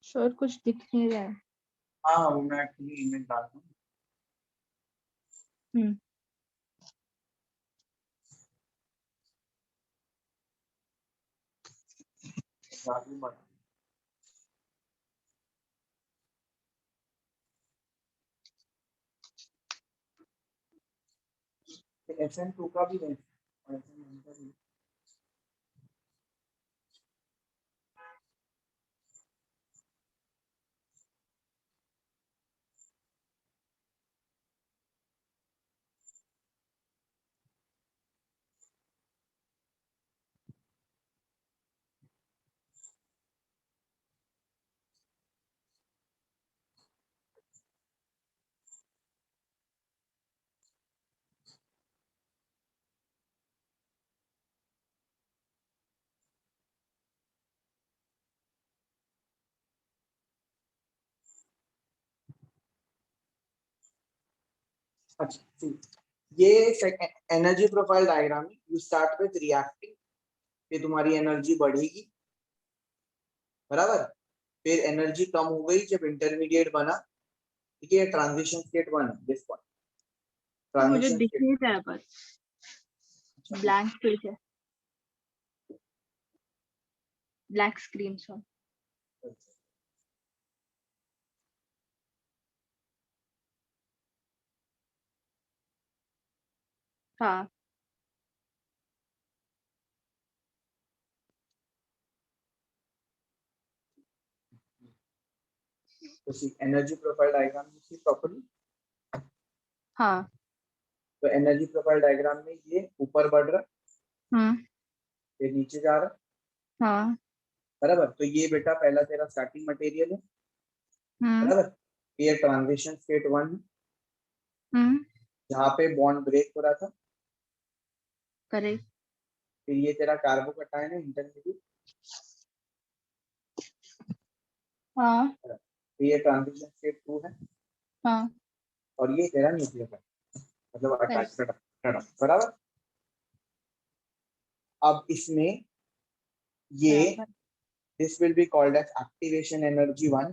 sir कुछ दिख नहीं रहा है। हाँ वो मैं एक्चुअली इमेज डालता हूँ। बाकी बता, SN2 का भी है और SN1 का भी। अच्छा ठीक, ये एनर्जी प्रोफाइल डायग्राम है, यू स्टार्ट विद रिएक्टिंग, फिर तुम्हारी एनर्जी बढ़ेगी, बराबर, फिर एनर्जी कम हो गई जब इंटरमीडिएट बना, ठीक है, ट्रांजिशन स्टेट बना, दिस वन मुझे ट्रांजिशन दिख स्टेट। नहीं रहा है, बस ब्लैंक पेज है, ब्लैक स्क्रीन। सॉरी। हाँ। तो सी एनर्जी प्रोफाइल डायग्राम में सी प्रॉपर्ली, हाँ। तो एनर्जी प्रोफाइल डायग्राम में ये ऊपर बढ़ रहा, फिर नीचे जा रहा, हाँ। बराबर, तो ये बेटा पहला तेरा स्टार्टिंग मटेरियल है, बराबर। ये ट्रांजिशन स्टेट 1 जहाँ पे बॉन्ड ब्रेक हो रहा था। करेक्ट। फिर ये तेरा कार्बोकटायन है, इंटरमीडिएट। हाँ। तो ये ट्रांजिशन स्टेट 2 है, हाँ। और ये तेरा न्यूक्लियोफाइल, मतलब करेक्ट। अटैच, बराबर। अब इसमें ये बराबर। this will be called as activation energy 1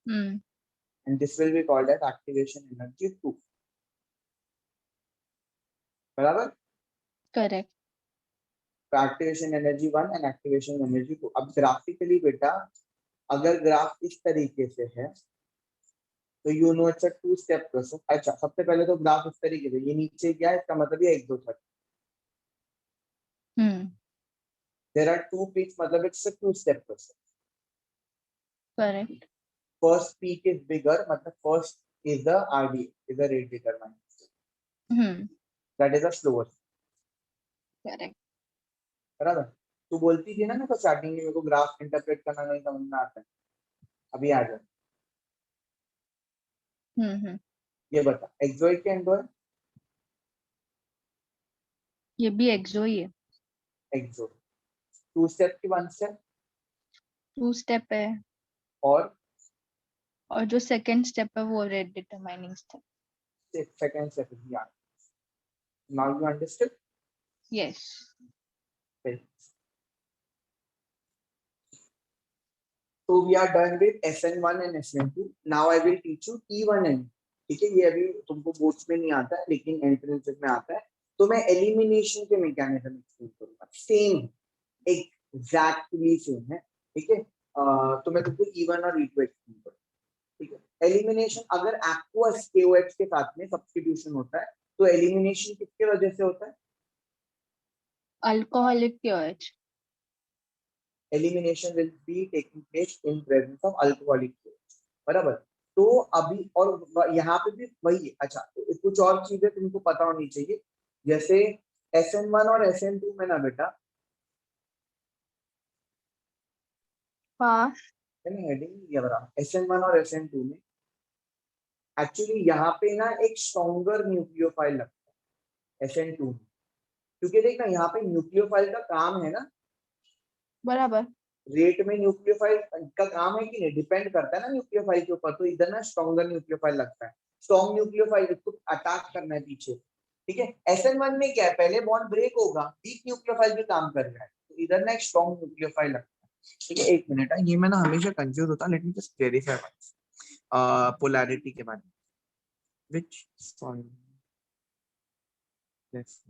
and this will be called as activation energy 2, बराबर। करेक्ट। तो activation energy 1 and activation energy 2। अब ग्राफिकली बेटा अगर ग्राफ इस तरीके से है तो you know it's a 2 step process. अच्छा, सबसे पहले तो ग्राफ इस तरीके से, ये नीचे क्या है, इसका मतलब ये 1 2 3, देयर आर 2 पीक्स, मतलब it's a 2 step process. Correct. First peak is bigger, मतलब first is the RD, is the rate determined, that is a slower, correct. बराबर। तू बोलती थी ना मेरे को स्टार्टिंग में, मेरे को ग्राफ इंटरप्रेट करना नहीं समझ में आता है, अभी आ जाए। ये बता, एक्सोइक के एंडोइक? ये भी एक्सो ही है। एक्सो 2 स्टेप की 1 स्टेप, 2 स्टेप है, और और जो सेकंड स्टेप है वो rate determining step. Second step is yeah. Now you understood? Yes. Okay. So we are done with SN1 and SN2. Now I will teach you T1 and, ठीक है, ये अभी तुमको बोर्ड्स में नहीं आता है लेकिन एंट्रेंस में आता है। तो मैं एलिमिनेशन के मैकेनिज्म एक्सप्लेन करूंगा, सेम, एग्जैक्टली सेम है, ठीक है। तो मैं तुमको E1 और E2 एक्सप्लेन करूंगा, ठीक है। एलिमिनेशन, अगर एक्वस KOH के साथ में सब्स्टिट्यूशन होता है तो एलिमिनेशन किसके वजह से होता है? Alcoholic KOH। Elimination will be taking place in presence of alcoholic KOH, बराबर। तो अभी और यहाँ पे भी वही है। अच्छा, कुछ और चीजें तुमको पता होनी चाहिए, जैसे SN1 और SN2 में ना बेटा, हाँ। हेडिंग दिया बराबर, SN1 और SN2 में एक्चुअली यहाँ पे ना एक स्ट्रॉन्गर न्यूक्लियोफाइल लगता है SN2 में, क्योंकि देख ना यहाँ पे न्यूक्लियोफाइल का काम है ना, बराबर। रेट में न्यूक्लियोफाइल का काम है कि नहीं, डिपेंड करता है ना न्यूक्लियोफाइल के ऊपर। तो इधर ना स्ट्रॉन्गर न्यूक्लियोफाइल लगता है, स्ट्रॉन्ग न्यूक्लियोफाइल इसको अटैक करना है पीछे, ठीक है। SN1 में क्या है, पहले बॉन्ड ब्रेक होगा, वीक न्यूक्लियोफाइल भी काम कर रहा है, तो इधर ना एक स्ट्रॉन्ग न्यूक्लियोफाइल लगता है, ठीक है। एक मिनट है, ये मैं ना हमेशा कंफ्यूज होता, let me just verify polarity के बारे में, व्हिच सॉरी लेट्स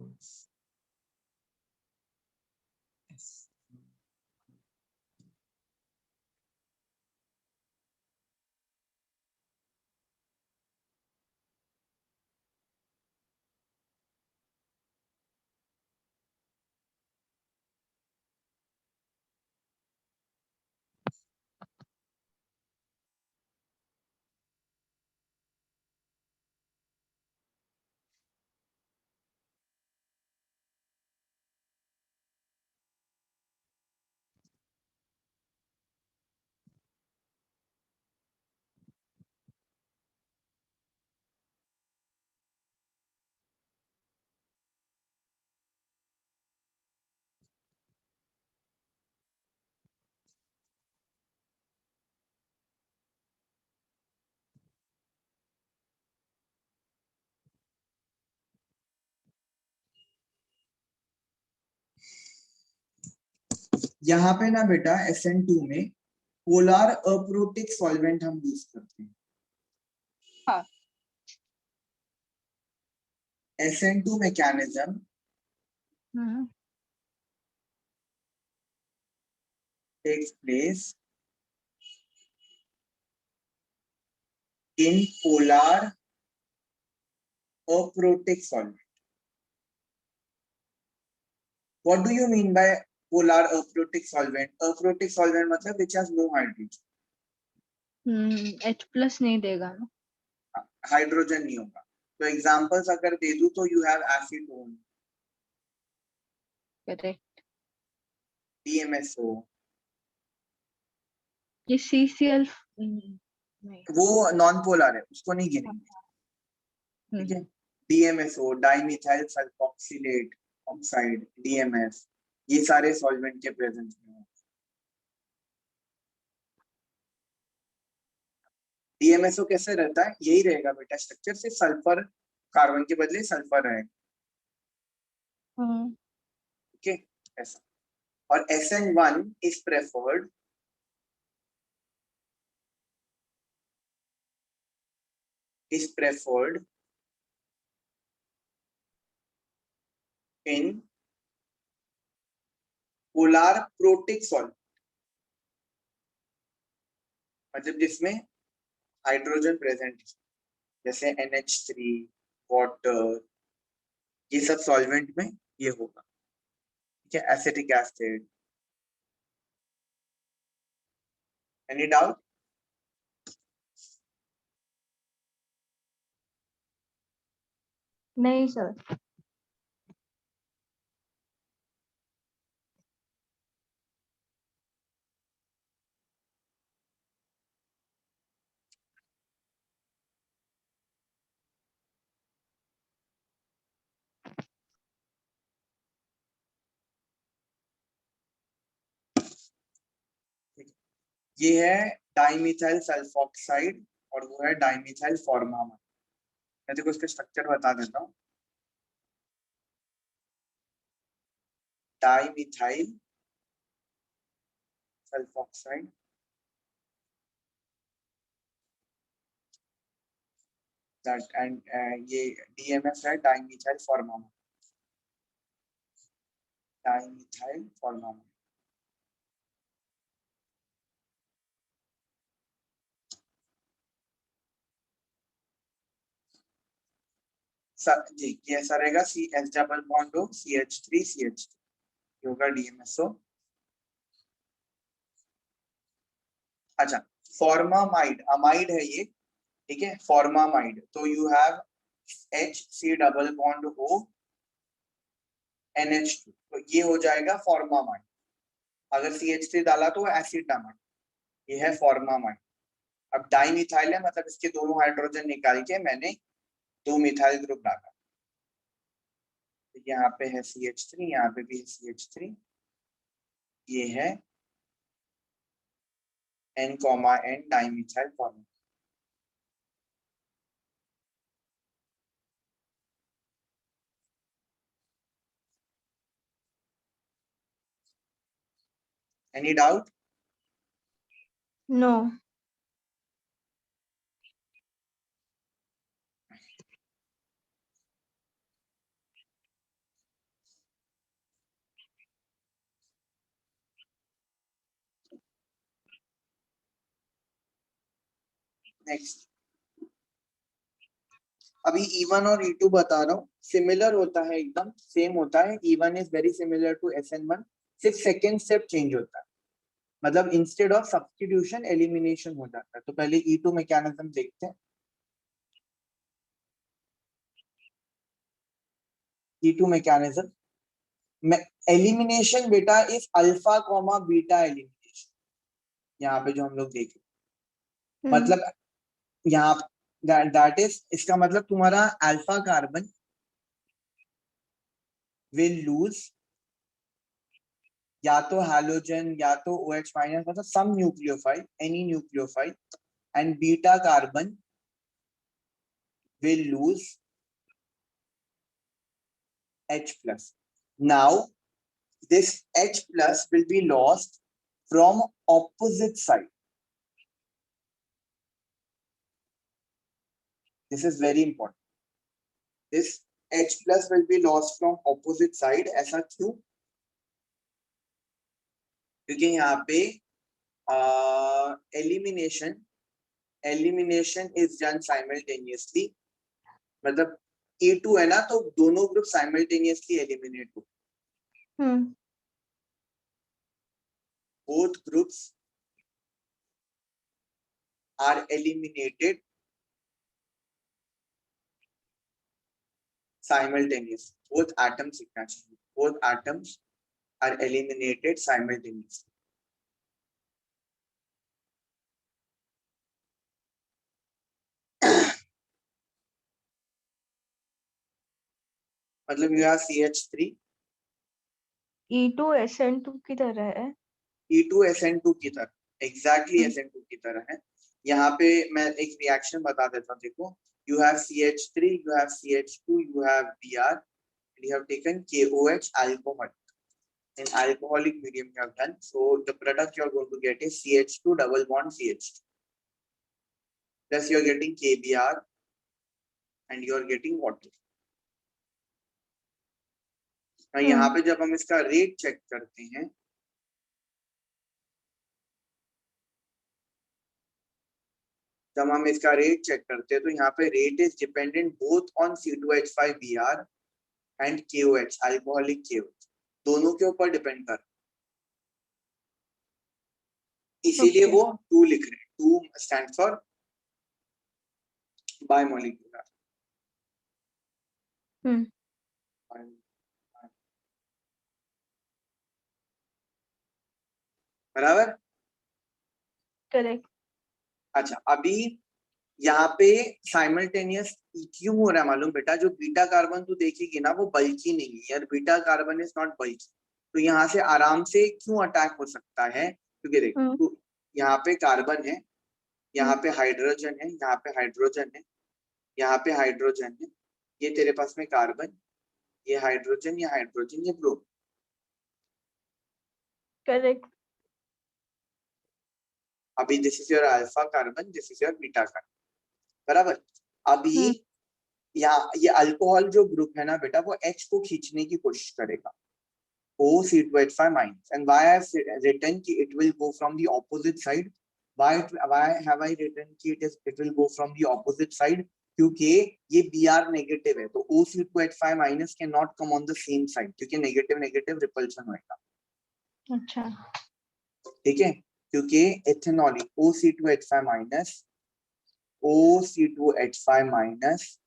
यहाँ पे ना बेटा SN2 में पोलर अप्रोटिक सॉल्वेंट हम यूज करते हैं। हाँ। SN2 mechanism takes place in polar aprotic solvent. What do you mean by polar aprotic solvent? Aprotic solvent मतलब which has no hydrogen. H+ नहीं देगा ना, हाइड्रोजन नहीं होगा। तो एग्जांपल्स अगर दे दूं तो you have acetone, correct. DMSO ये CCl नहीं। वो नॉन पोलर है, उसको नहीं गिनेंगे, ठीक है। DMSO डाइमिथाइल सल्फॉक्सिलेट ऑक्साइड, DMF, ये सारे सॉल्वेंट के प्रेजेंस में। DMSO कैसे रहता है, यही रहेगा बेटा स्ट्रक्चर, से सल्फर कार्बन के बदले सल्फर रहेगा, ठीक है ऐसा। और SN1 is preferred in polar protic solvent, मतलब जिसमें हाइड्रोजन प्रेजेंट, जैसे NH3, वाटर, ये सब सॉल्वेंट में ये होगा, ठीक है। Acetic acid, any doubt? नहीं सर। ये है डाइमिथाइल सल्फॉक्साइड और वो है डाइमिथाइल फॉर्मामाइड। मैं देखो इसका स्ट्रक्चर बता देता हूँ। डाइमिथाइल सल्फॉक्साइड, दैट एंड ये DMF है डाइमिथाइल फॉर्मामाइड, डाइमिथाइल फॉर्मामाइड। जी ये ऐसा रहेगा, CH डबल बॉन्ड हो CH3 CH2 होगा DMSO। अच्छा, फॉर्मामाइड, अमाइड है ये, ठीक है, फॉर्मामाइड, तो you have HC double bond हो NH2, तो ये हो जाएगा फॉर्मामाइड। अगर CH3 डाला तो एसिड डामाइड, ये है फॉर्मामाइड। अब डाइमिथाइल है, मतलब इसके दोनों हाइड्रोजन निकाल के मैंने 2 मिथाइल ग्रुप डाला, तो यहाँ पे है CH3, यहाँ पे भी है CH3, ये है N, N dimethyl formamide. Any doubt? No. Next, अभी E1 और E2 बता रहा हूँ, सिमिलर होता है, एकदम सेम होता है। E1 is very similar to SN1, सिर्फ सेकेंड स्टेप चेंज होता है, मतलब इंस्टेड ऑफ सब्स्टिट्यूशन एलिमिनेशन हो जाता है। तो पहले E2 मैकेनिज्म देखते हैं। E2 मैकेनिज्म, एलिमिनेशन बेटा is alpha comma beta elimination, यहाँ पे जो हम लोग देख रहे, मतलब यहाँ दैट इज, इसका मतलब तुम्हारा अल्फा कार्बन विल लूज या तो हैलोजन या तो OH माइनस, मतलब some nucleophile, any nucleophile, and beta carbon will lose H plus. Now this H plus will be lost from opposite side. This is very important. This H plus will be lost from opposite side. ऐसा क्यों? क्योंकि यहाँ पे elimination is done simultaneously, मतलब E2 है ना, तो दोनों ग्रुप simultaneously eliminate हो, both groups are eliminated simultaneously, both atoms, both atoms are eliminated simultaneously. मतलब you have CH3 E2SN2 की तरह है। E2SN2 की तरह, exactly हम्म। SN2 की तरह है। यहाँ पे मैं एक रिएक्शन बता देता हूँ, देखो you have CH3, you have CH2, you have Br, and you have taken KOH alcohol. In alcoholic medium you have done, so the product you are going to get is CH2 double bond CH2 plus you are getting KBr and you are getting water. यहाँ पे जब हम इसका rate check करते हैं, जब हम इसका रेट चेक करते हैं तो यहाँ पे rate is dependent both on C2H5Br and KOH alcoholic KOH, दोनों के ऊपर डिपेंड कर, इसीलिए वो 2 लिख रहे हैं। 2 स्टैंड फॉर बायमोलिक्यूलर। बराबर, करेक्ट। अच्छा अभी यहाँ पे साइमल्टेनियस क्यों हो रहा है मालूम बेटा, जो बीटा कार्बन तू देखेगी ना वो बल्कि नहीं है यार, बीटा कार्बन इज नॉट बल्कि, तो यहाँ से आराम से क्यों अटैक हो सकता है, क्योंकि देख तू यहाँ पे कार्बन है, यहाँ पे हाइड्रोजन है, यहाँ पे हाइड्रोजन है, यहाँ पे हाइड्रोजन है, ये तेरे पास में कार्बन, ये हाइड्रोजन, ये हाइड्रोजन, ये ब्रोमीन। करेक्ट। अभी this is your alpha carbon, this is your beta carbon, बराबर। अभी यहाँ ये अल्कोहल जो ग्रुप है ना बेटा, वो H को खींचने की कोशिश करेगा, O(C2H5 minus, and why I have written कि it will go from the opposite side, why have I written कि it will go from the opposite side, क्योंकि ये Br नेगेटिव है, तो O(C2H5 minus cannot come on the same side, क्योंकि negative negative repulsion होएगा। अच्छा, ठीक है, क्योंकि ethanol O(C2H5 minus, O(C2H5 minus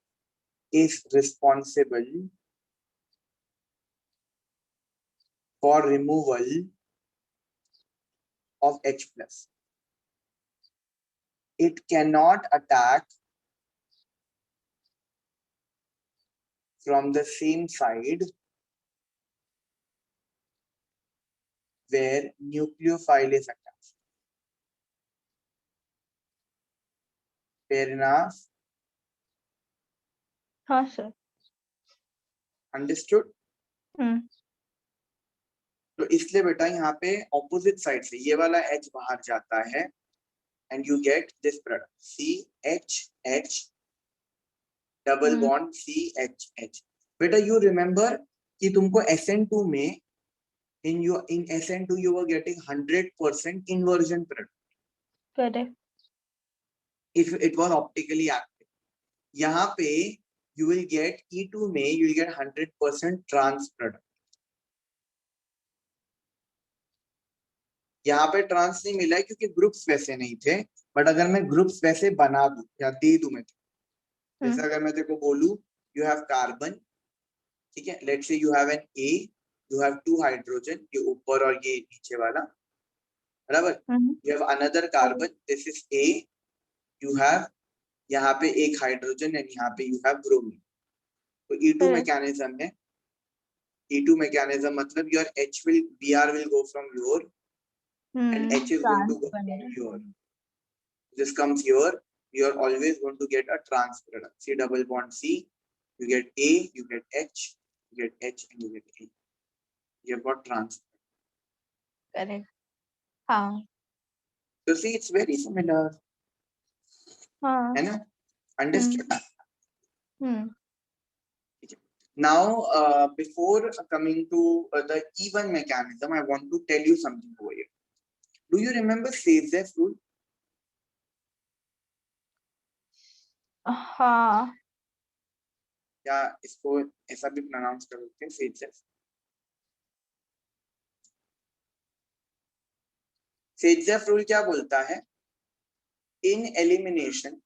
is responsible for removal of H plus. It cannot attack from the same side where nucleophile is attached. Fair enough? हाँ sir. Understood? तो इसलिए बेटा यहाँ पे ऑपोजिट साइड से ये वाला H बाहर जाता है and you get this product CHH double bond CHH। बेटा you remember कि तुमको SN2 में in SN2 you were getting 100% inversion product। Correct. if it was optically active, यहाँ पे you will get E2 में you will get 100% trans product। यहाँ पे trans नहीं मिला है क्योंकि ग्रुप्स वैसे नहीं थे, बट अगर मैं ग्रुप्स वैसे बना दूं या दे दूं मैं, जैसे अगर मैं तेरे को बोलूं यू हैव कार्बन, ठीक है, let's say you have an A, you have 2 hydrogen, ये ऊपर और ये नीचे वाला, बराबर, you have another carbon, this is A, you have यहाँ पे एक हाइड्रोजन एंड यहाँ पे यू हैव ब्रोमीन, तो E2 मैकेनिज्म है। E2 मैकेनिज्म मतलब your H will Br will go from your and H is going to go from your, this comes here, you are always going to get a trans product, C double bond C, you get A, you get H, you get H and you get A, you have got trans। Correct. हाँ। So see, it's very similar, हाँ। है ना? Understood? Hmm. Now before coming to the even mechanism, I want to tell you something over here. Do you remember Safe rule? हाँ। क्या इसको ऐसा भी pronounce कर सकते हैं, Safe? Safe rule क्या बोलता है? In elimination,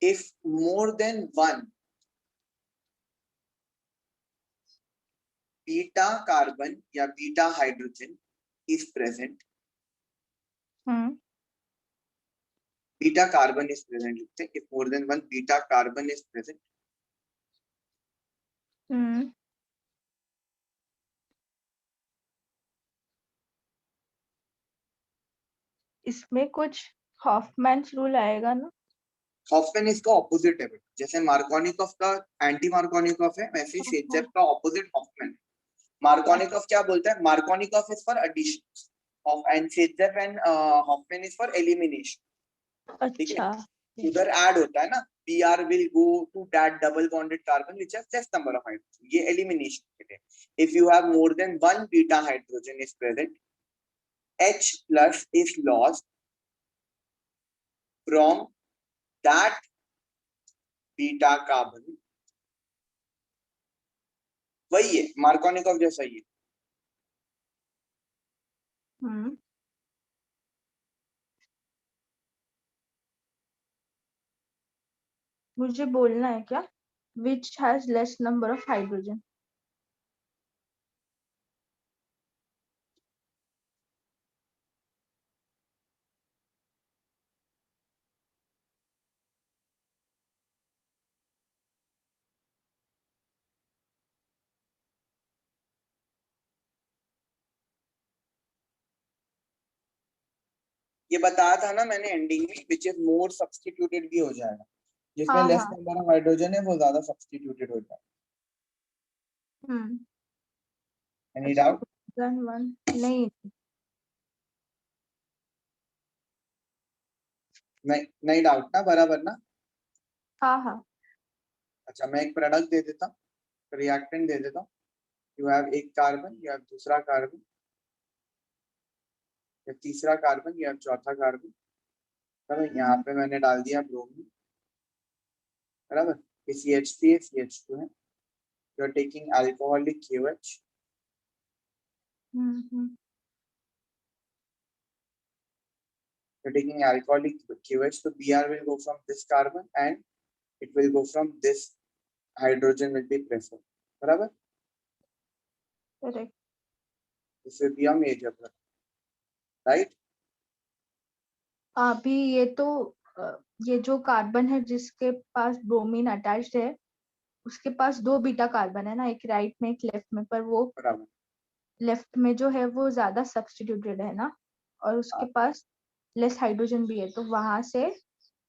if more than one beta carbon या beta hydrogen is present, beta carbon is present लिखते हैं, if more than one beta carbon is present, इसमें कुछ हॉफमैन्स रूल आएगा ना? हॉफमैन इसका ऑपोजिट है बेटा, जैसे मार्कोनिकॉफ का एंटी मार्कोनिकॉफ है, वैसे ही शेज़र का ऑपोजिट हॉफमैन। मार्कोनिकॉफ क्या बोलता है? Markovnikov is for addition of and शेज़र and Hofmann is for elimination. ठीक है, उधर ऐड होता है ना, Br will go to that double bonded carbon which has less number of hydrogen, ये elimination के लिए। If you have more than one beta hydrogen is present, H plus is lost from that beta carbon, वही है Markovnikov जैसा ही है। मुझे बोलना है क्या? Which has less number of hydrogen? ये बताया था ना मैंने एंडिंग में, which is more substituted भी हो जाएगा, जिसमें लेस नंबर ऑफ हाइड्रोजन है वो ज्यादा सब्स्टिट्यूटेड हो जाएगा। Any doubt? नहीं नहीं डाउट ना, बराबर ना? हाँ। अच्छा, मैं एक प्रोडक्ट दे देता हूँ, रिएक्टेंट दे देता हूँ। यू हैव एक कार्बन, यू हैव दूसरा कार्बन, या तीसरा कार्बन, या चौथा कार्बन, बराबर। यहाँ पे मैंने डाल दिया ब्रोमीन, बराबर। ये CH3 है, CH2 है। You are taking alcoholic KOH, you're taking alcoholic KOH, so Br will go from this carbon and it will go from this hydrogen will be preferred, बराबर? Correct. This will be a major product, right? अभी ये जो carbon है जिसके पास bromine attached है, उसके पास 2 beta carbon है ना, एक राइट में एक लेफ्ट में, पर वो बराबर लेफ्ट में जो है वो ज्यादा सब्स्टिट्यूटेड है ना, और उसके पास लेस हाइड्रोजन भी है, तो वहां से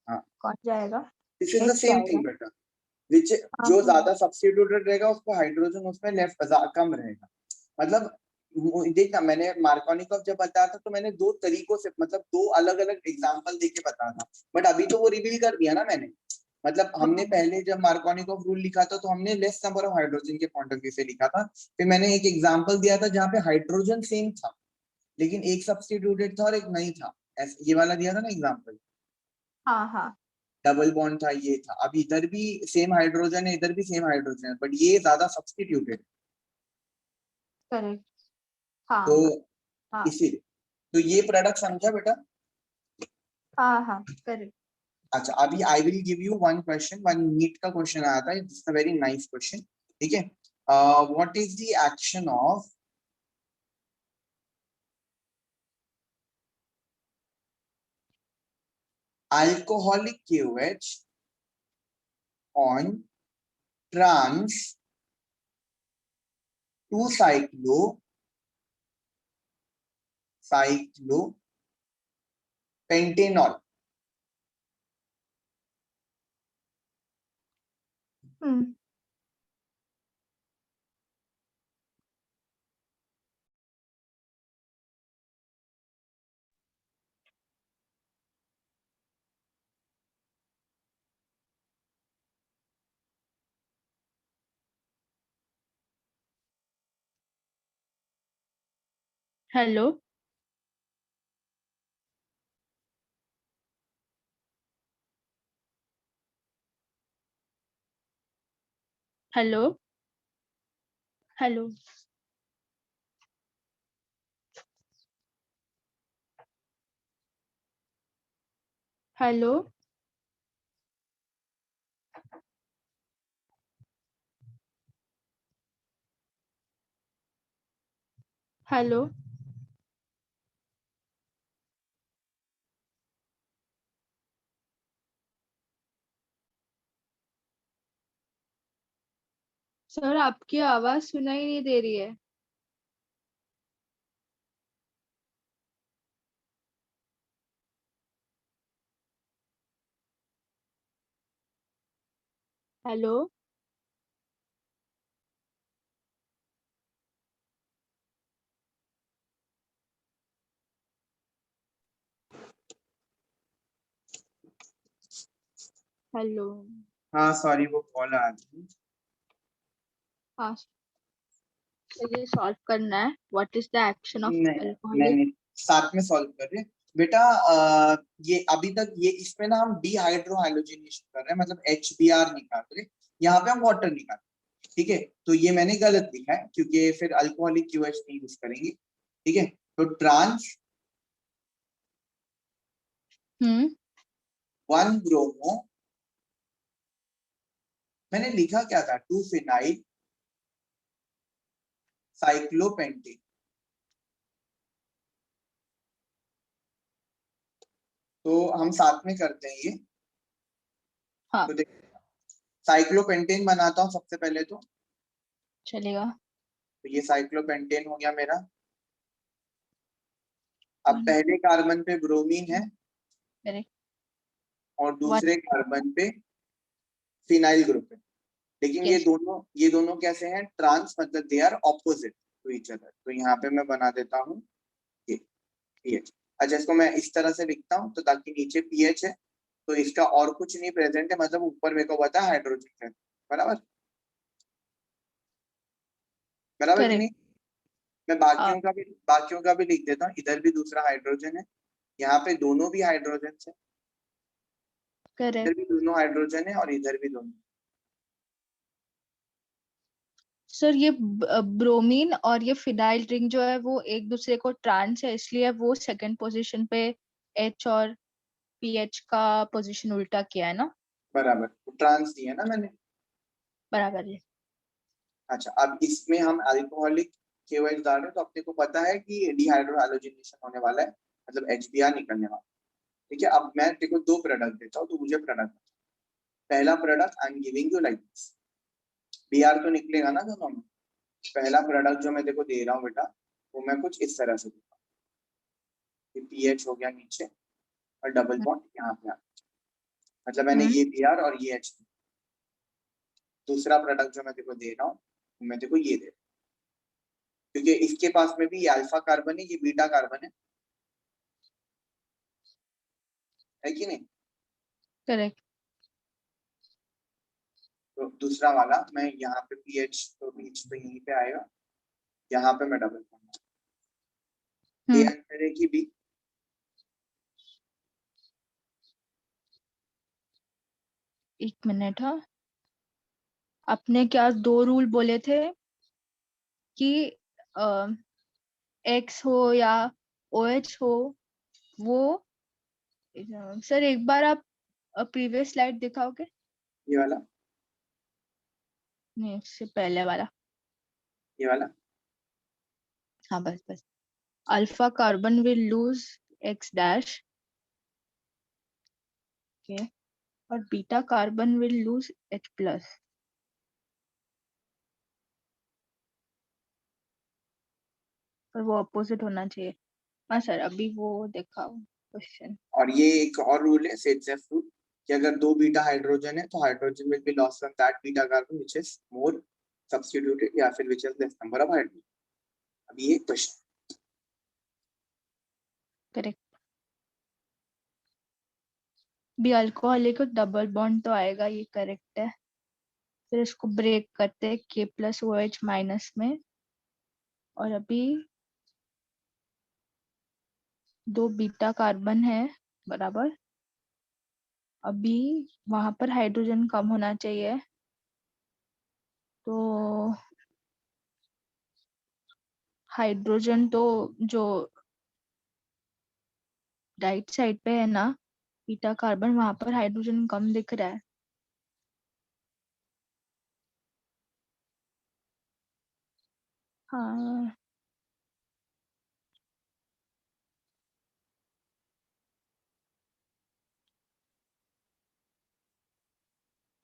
कौन जाएगा? This is the same thing बेटा, which जो ज्यादा सब्स्टिट्यूटेड रहेगा उसको हाइड्रोजन उसमें लेफ्ट कम रहेगा। मतलब देखना, मैंने मार्कोनिकॉफ जब बताया था तो मैंने दो तरीकों से, मतलब दो अलग अलग एग्जांपल देके बताया था, बट अभी तो वो रिवील कर दिया ना मैंने। मतलब हमने पहले जब मार्कोनिकॉफ रूल लिखा था तो हमने लेस नंबर ऑफ हाइड्रोजन के पॉइंट ऑफ व्यू से लिखा था, फिर मैंने एक एग्जांपल दिया था जहाँ पे हाइड्रोजन सेम था लेकिन एक सब्स्टिट्यूटेड था और एक नहीं था, ये वाला दिया था ना एग्जांपल। हाँ, डबल बॉन्ड था, ये था। अब इधर भी सेम हाइड्रोजन है, इधर भी सेम हाइड्रोजन है, बट ये ज्यादा सब्स्टिट्यूटेड। करेक्ट। तो हाँ, इसीलिए तो ये प्रोडक्ट समझा बेटा? हाँ, करेक्ट। अच्छा, अभी I will give you one question, one NEET का क्वेश्चन आया था, it's a very nice question. ठीक है, what is the action of alcoholic KOH on trans 2-cyclopentanol? Hello, hello, hello, hello. Hello. Sir आपकी आवाज सुनाई नहीं दे रही है। हेलो। हेलो। हाँ सॉरी, वो कॉल आ गई। हाँ, तो ये सॉल्व करना है। What is the action of नहीं अल्कोहलिक? नहीं, साथ में सॉल्व कर रहे हैं। बेटा ये अभी तक ये इसमें ना हम डिहाइड्रोहाइलोजिनेशन कर रहे हैं, मतलब HBr निकाल रहे हैं। यहाँ पे हम वाटर निकाल रहे हैं, ठीक है। तो ये मैंने गलत लिखा है क्योंकि फिर अल्कोहलिक QH नहीं यूज करेंगे, ठीक है। तो ट्रांस हम्म। 1 ब्रोमो, मैंने लिखा क्या था, 2 फिनाइल साइक्लोपेंटेन। तो हम साथ में करते हैं ये। हाँ, तो देख, साइक्लोपेंटेन बनाता हूँ सबसे पहले चलेगा। तो ये साइक्लोपेंटेन हो गया मेरा। अब पहले कार्बन पे ब्रोमीन है करेक्ट। और वन। दूसरे कार्बन पे फिनाइल ग्रुप है। लेकिन यस। ये दोनों कैसे हैं, ट्रांस, मतलब they are opposite to each other. तो यहाँ पे मैं बना देता हूँ ये पीएच। अच्छा, इसको मैं इस तरह से लिखता हूँ तो ताकि नीचे पीएच है तो इसका और कुछ नहीं प्रेजेंट है, मतलब ऊपर मेरे को पता है हाइड्रोजन है। बराबर, बराबर कि नहीं। करेक्ट। मैं बाकियों का भी लिख देता हूँ। इधर भी दूसरा हाइड्रोजन है, यहाँ पे दोनों भी हाइड्रोजन है। इधर करेक्ट। भी दोनों हाइड्रोजन है और इधर भी दोनों। सर ये ब्रोमीन और ये फिनाइल रिंग जो है वो एक दूसरे को ट्रांस है, इसलिए वो सेकंड पोजीशन पे एच और पीएच का पोजीशन उल्टा किया है ना। बराबर, ट्रांस दिया ना मैंने। बराबर है। अच्छा, अब इसमें हम अल्कोहलिक KOH डाल रहे हैं तो अपने को पता है कि डिहाइड्रोहाइलोजिनेशन होने वाला है, मतलब HBr निकलने वाला है। ठीक है, अब मैं देखो 2 प्रोडक्ट देता हूँ तो मुझे प्रोडक्ट, पहला product I am giving you like this. Br तो निकलेगा ना दोनों में। पहला प्रोडक्ट जो मैं देखो दे रहा हूँ बेटा, वो मैं कुछ इस तरह से दूंगा। पीएच हो गया नीचे और डबल बॉन्ड यहाँ पे आ गया। मतलब मैंने हम्म। ये Br और ये H। दूसरा प्रोडक्ट जो मैं देखो दे रहा हूँ, मैं देखो ये दे रहा हूँ, क्योंकि इसके पास में भी ये अल्फा कार्बन है, ये बीटा कार्बन है कि नहीं। करेक्ट। तो दूसरा वाला मैं यहाँ पे पीएच, तो पीएच तो यहीं पे आएगा, यहाँ पे मैं डबल बॉन्ड ए हम्म। अंदर है कि बी। एक मिनट। हाँ, आपने क्या दो रूल बोले थे कि एक्स हो या ओ एच हो वो। सर एक बार आप प्रीवियस स्लाइड दिखाओगे? ये वाला, नहीं, उससे पहले वाला। ये वाला। हाँ, बस बस। Alpha carbon will lose X dash, okay, और beta carbon will lose H plus. और वो अपोजिट होना चाहिए। हाँ सर, अभी वो दिखाओ क्वेश्चन। और ये एक और रूल है, सेट्सेफ रूल, कि अगर 2 बीटा हाइड्रोजन है तो hydrogen will be lost from that beta carbon which is more substituted, या फिर which is less number of hydrogen. अब ये क्वेश्चन, करेक्ट। भी अल्कोहलिक को डबल बॉन्ड तो आएगा, ये करेक्ट है। फिर इसको ब्रेक करते हैं के प्लस ओ एच माइनस में। और अभी 2 बीटा कार्बन है, बराबर। अभी वहां पर हाइड्रोजन कम होना चाहिए, तो हाइड्रोजन तो जो राइट साइड पे है ना, बीटा कार्बन, वहां पर हाइड्रोजन कम दिख रहा है। हाँ,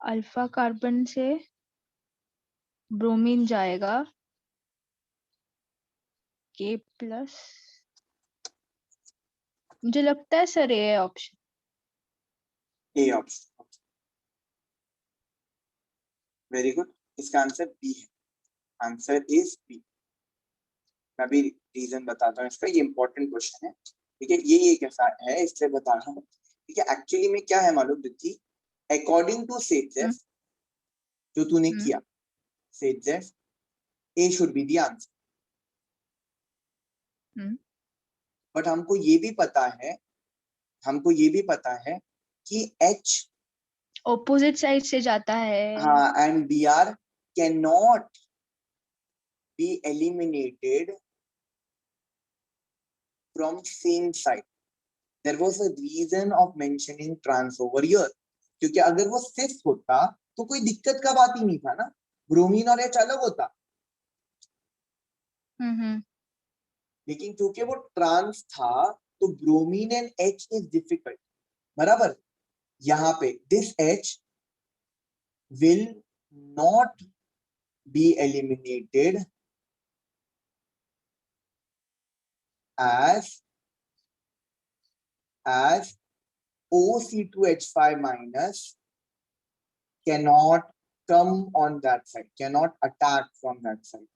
अल्फा कार्बन से ब्रोमीन जाएगा K+, मुझे लगता है सर ये option. A option, very good. इसका आंसर बी है, आंसर इज बी। मैं भी रीजन बताता हूँ इसका, ये इंपॉर्टेंट क्वेश्चन है, ठीक है। ये कैसा है इसलिए बता रहा हूँ, ठीक है। एक्चुअली में क्या है मालूम रिद्धि, अकॉर्डिंग टू सेजेफ जो तूने किया, Saytzeff A should be the answer. But हमको ये भी पता है, हमको ये भी पता है कि H ऑपोजिट साइड से जाता है। हाँ and Br can not be eliminated from same side. There was a reason of mentioning trans over here, क्योंकि अगर वो सिस होता तो कोई दिक्कत का बात ही नहीं था ना, ब्रोमीन और H अलग होता। लेकिन क्योंकि वो ट्रांस था तो bromine and H is difficult, बराबर। यहाँ पे this H will not be eliminated as OC2H5 minus cannot come on that side, cannot attack from that side.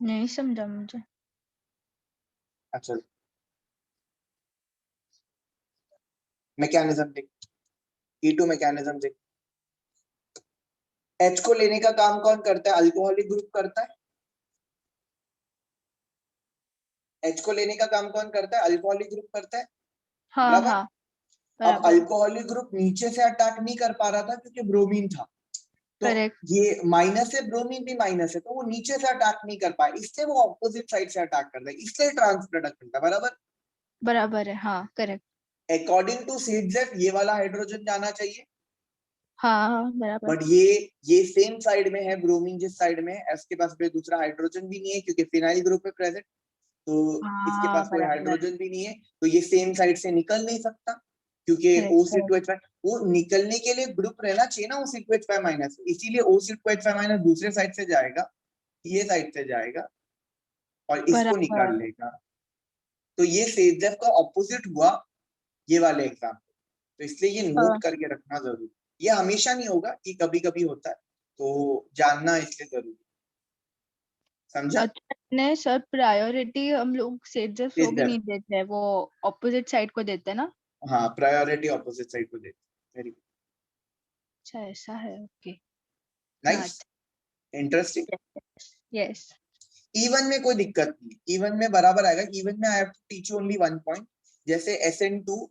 नहीं समझा मुझे। अच्छा, मैकेनिज्म देख, E2 मैकेनिज्म देख। H को लेने का काम कौन करता है? अल्कोहलिक ग्रुप करता है। H को लेने का काम कौन करता है? अल्कोहलिक ग्रुप करता है, हाँ बराबर। हाँ अब बराबर। अल्कोहलिक ग्रुप नीचे से अटैक नहीं कर पा रहा था क्योंकि ब्रोमीन था, तो करेक्ट। ये माइनस है, ब्रोमीन भी माइनस है, तो वो नीचे से अटैक नहीं कर पाए, इसलिए वो ऑपोजिट साइड से अटैक करता है, इसलिए ट्रांस प्रोडक्ट मिलता है, बराबर। बराबर है, हाँ करेक्ट। अकॉर्डिंग टू सीडजेफ ये वाला हाइड्रोजन जाना चाहिए, हाँ बराबर। बट ये सेम साइड में है, ब्रोमीन जिस साइड में है, इसके पास भी दूसरा हाइड्रोजन भी नहीं है क्योंकि फिनाइल ग्रुप में प्रेजेंट, तो इसके हाँ पास कोई बराबर। हाइड्रोजन भी नहीं है, तो ये सेम साइड से निकल नहीं सकता क्योंकि करेक्ट। OC2H5 वो निकलने के लिए ग्रुप रहना चाहिए ना OC2H5 माइनस, इसीलिए OC2H5 माइनस दूसरे साइड से जाएगा, ये साइड से जाएगा और इसको निकाल बराबर। लेगा, तो ये सेजेफ का ऑपोजिट हुआ ये वाले एग्जाम, तो इसलिए ये नोट हाँ। करके रखना जरूरी, ये हमेशा नहीं होगा, ये कभी कभी होता है, तो जानना इसलिए जरूरी, समझा। अच्छा ने सर प्रायोरिटी हम लोग सेजेफ को भी सेजेफ, नहीं देते हैं, वो ऑपोजिट साइड को देते हैं ना। हाँ प्रायोरिटी ऑपोजिट साइड को देते, वेरी अच्छा ऐसा है, okay. Nice, interesting. Yes. Even में कोई दिक्कत नहीं, इवन में बराबर आएगा, इवन में I have to teach you only one point, जैसे SN2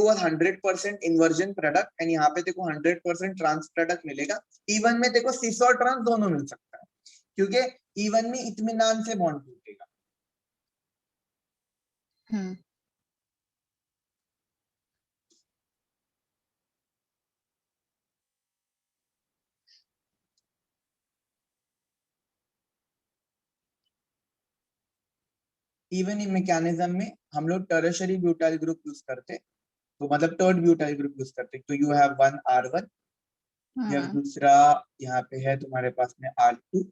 was 100% inversion product and यहाँ पे देखो 100% ट्रांस प्रोडक्ट मिलेगा, इवन में देखो सिस और ट्रांस दोनों मिल सकता है क्योंकि इवन में इत्मीनान से बॉन्ड टूटेगा। इवन इन मैकेनिज्म में हम लोग टर्शियरी ब्यूटाइल ग्रुप यूज करते, तो मतलब थर्ड ब्यूटाइल ग्रुप यूज करते, तो यू हैव वन R1, यह दूसरा यहाँ पे है तुम्हारे पास में R2,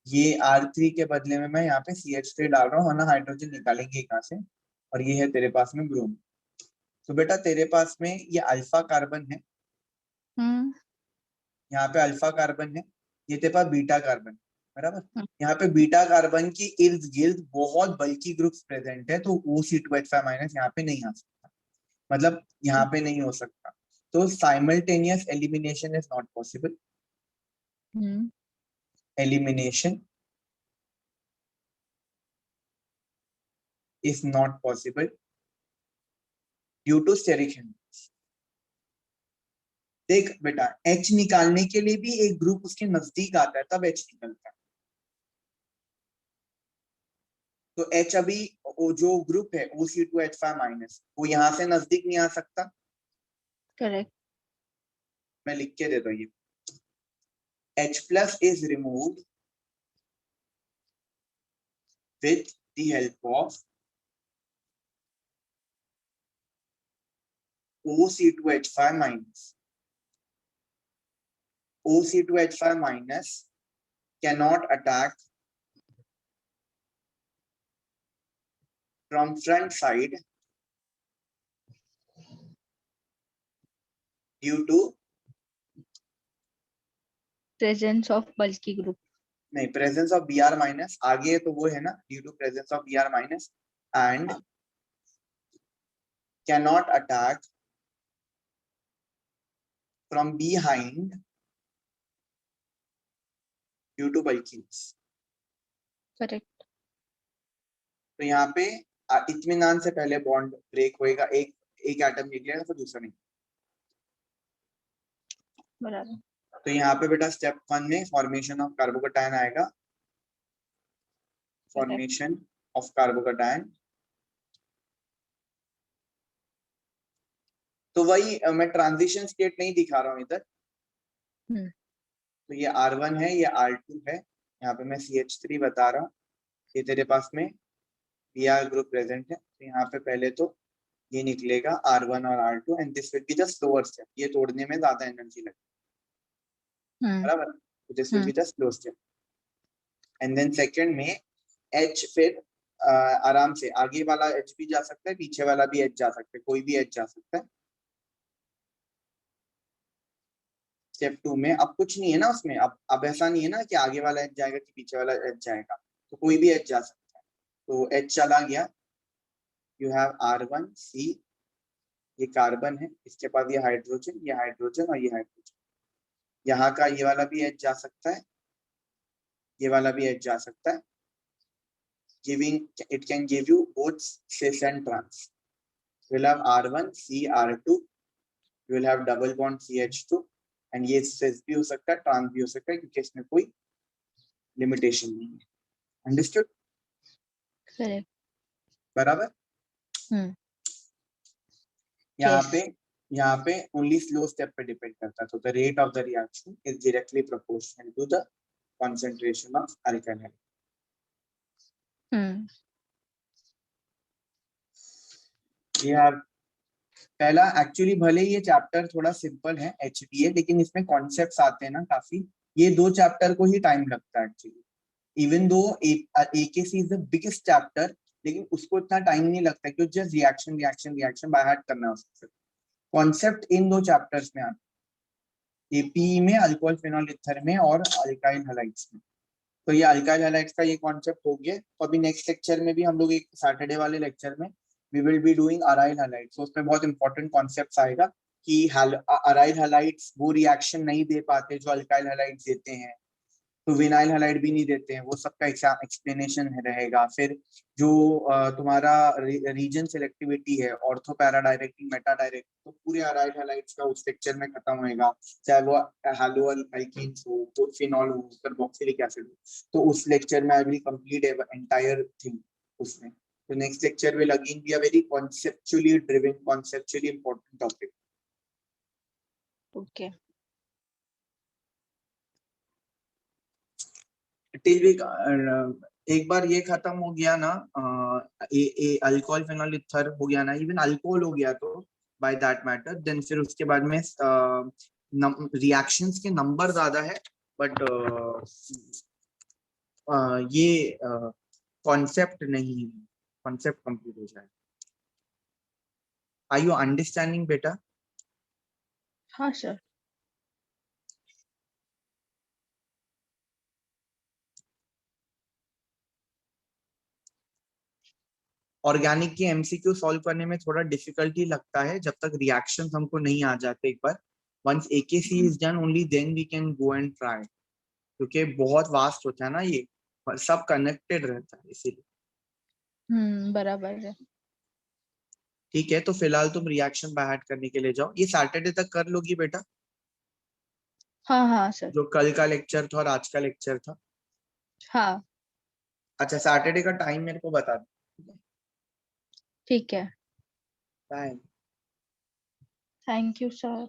ये R3 के बदले में मैं यहाँ पे CH3 डाल रहा हूँ, वरना हाइड्रोजन निकालेंगे यहाँ से, और ये है तेरे पास में ब्रोम। तो बेटा तेरे पास में ये अल्फा कार्बन है, यहाँ पे अल्फा कार्बन है, ये तेरे पास बीटा कार्बन, बराबर। यहाँ पे बीटा कार्बन की इर्द गिर्द बहुत बल्कि ग्रुप्स प्रेजेंट है, तो OC2H5 माइनस यहाँ पे नहीं आ सकता, मतलब यहाँ पे नहीं हो सकता, तो simultaneous elimination is not possible, elimination is not possible due to steric hindrance। देख बेटा H निकालने के लिए भी एक ग्रुप उसके नजदीक आता है तब H निकलता है, तो H अभी वो जो ग्रुप है OC2H5 माइनस वो यहाँ से नजदीक नहीं आ सकता, करेक्ट। मैं लिख के देता हूँ, ये H plus is removed with the help of OC2H5 minus. OC2H5 minus cannot attack from front side due to presence of bulky group. नहीं, presence of Br minus आगे तो वो है ना, due to presence of Br minus and cannot attack from behind due to bulkiness. Correct. तो यहाँ पे इत्मीनान से पहले बॉन्ड ब्रेक होएगा, एक एटम निकलेगा तो दूसरा नहीं. बराबर. तो यहाँ पे बेटा स्टेप 1 में फॉर्मेशन ऑफ कार्बोकैटायन आएगा. Formation of carbocation. तो वही मैं ट्रांजिशन स्टेट नहीं दिखा रहा हूँ इधर. तो ये R1 है, ये R2 है. यहाँ पे मैं CH3 बता रहा हूँ. ये तेरे पास में Br ग्रुप प्रेजेंट है. तो यहाँ पे पहले तो ये निकलेगा R1 और R2 and this will be the slower step. ये तोड़ने में ज्यादा एनर्जी लगेगी, बराबर. तो this will be the slow step. And then second में H फिर आराम से आगे वाला H भी जा सकता है, पीछे वाला भी H जा सकता है, कोई भी H जा सकता है. स्टेप 2 में अब कुछ नहीं है ना उसमें. अब ऐसा नहीं है ना कि आगे वाला H जाएगा कि पीछे वाला H जाएगा. तो कोई भी H जा सकता है. तो H चला गया. You have R1 C. ये कार्बन है, इसके पास ये हाइड्रोजन, ये हाइड्रोजन और ये हाइड्रोजन. यहाँ का ये वाला भी H जा सकता है, ये वाला भी H जा सकता है. Giving it can give you both cis and trans. You will have R1 C R2. You will have double bond CH2. And ये cis भी हो सकता है, ट्रांस भी हो सकता है, क्योंकि इसमें कोई लिमिटेशन नहीं है. अंडरस्टूड? करेक्ट. बराबर. यहाँ पे ओनली स्लो स्टेप पे डिपेंड करता है. तो the rate of the reaction is directly proportional to the concentration of alkyl hydrogen. ये पहला एक्चुअली भले ये चैप्टर थोड़ा सिंपल है HBA, लेकिन इसमें कॉन्सेप्ट्स आते हैं ना काफी. ये 2 चैप्टर को ही टाइम लगता है actually. Even though AKC is the biggest chapter, लेकिन उसको इतना टाइम नहीं लगता क्योंकि just reaction reaction reaction by heart करना है उसको. कॉन्सेप्ट इन 2 चैप्टर्स में आते हैं, APE में, अल्कोहल फिनोल ईथर में और अल्काइल हैलाइड्स में. तो ये अल्काइल हैलाइड्स का ये कॉन्सेप्ट हो गया. तो अभी नेक्स्ट लेक्चर में भी हम लोग एक सैटरडे वाले लेक्चर में we will be doing aryl halides. So उसमें बहुत important concepts आएगा कि aryl halides वो reaction नहीं दे पाते जो alkyl halides देते हैं, तो vinyl halide भी नहीं देते हैं. वो सबका explanation रहेगा. फिर जो तुम्हारा region selectivity है, ortho para directing, meta directing, तो पूरे aryl halides का उस लेक्चर में खत्म होएगा. चाहे वो halo alkenes हो, phenol हो, carboxylic acid हो, तो उस लेक्चर में I will complete entire thing उसमें. So next lecture will again be a very conceptually driven, conceptually important topic. Okay. Till we एक बार ये खत्म हो गया ना, अल्कोहल फिनोल ईथर हो गया ना, इवन अल्कोहल हो गया तो by that matter, then फिर उसके बाद में रिएक्शंस के नंबर ज्यादा है, बट ये कॉन्सेप्ट नहीं है. कॉन्सेप्ट कंप्लीट हो जाए. आर यू अंडरस्टैंडिंग बेटा? हाँ सर. ऑर्गेनिक के MCQ सॉल्व करने में थोड़ा डिफिकल्टी लगता है जब तक रिएक्शंस हमको नहीं आ जाते. एक बार once AKC is done only then we can go and try, क्योंकि बहुत वास्ट होता है ना, ये सब कनेक्टेड रहता है इसीलिए. बराबर है. ठीक है, तो फिलहाल तुम रिएक्शन बाय हार्ट करने के लिए जाओ. ये सैटरडे तक कर लोगी बेटा? हाँ सर. जो कल का लेक्चर था और आज का लेक्चर था. हाँ. अच्छा, सैटरडे का टाइम मेरे को बता दो. ठीक है. बाय. Thank you sir.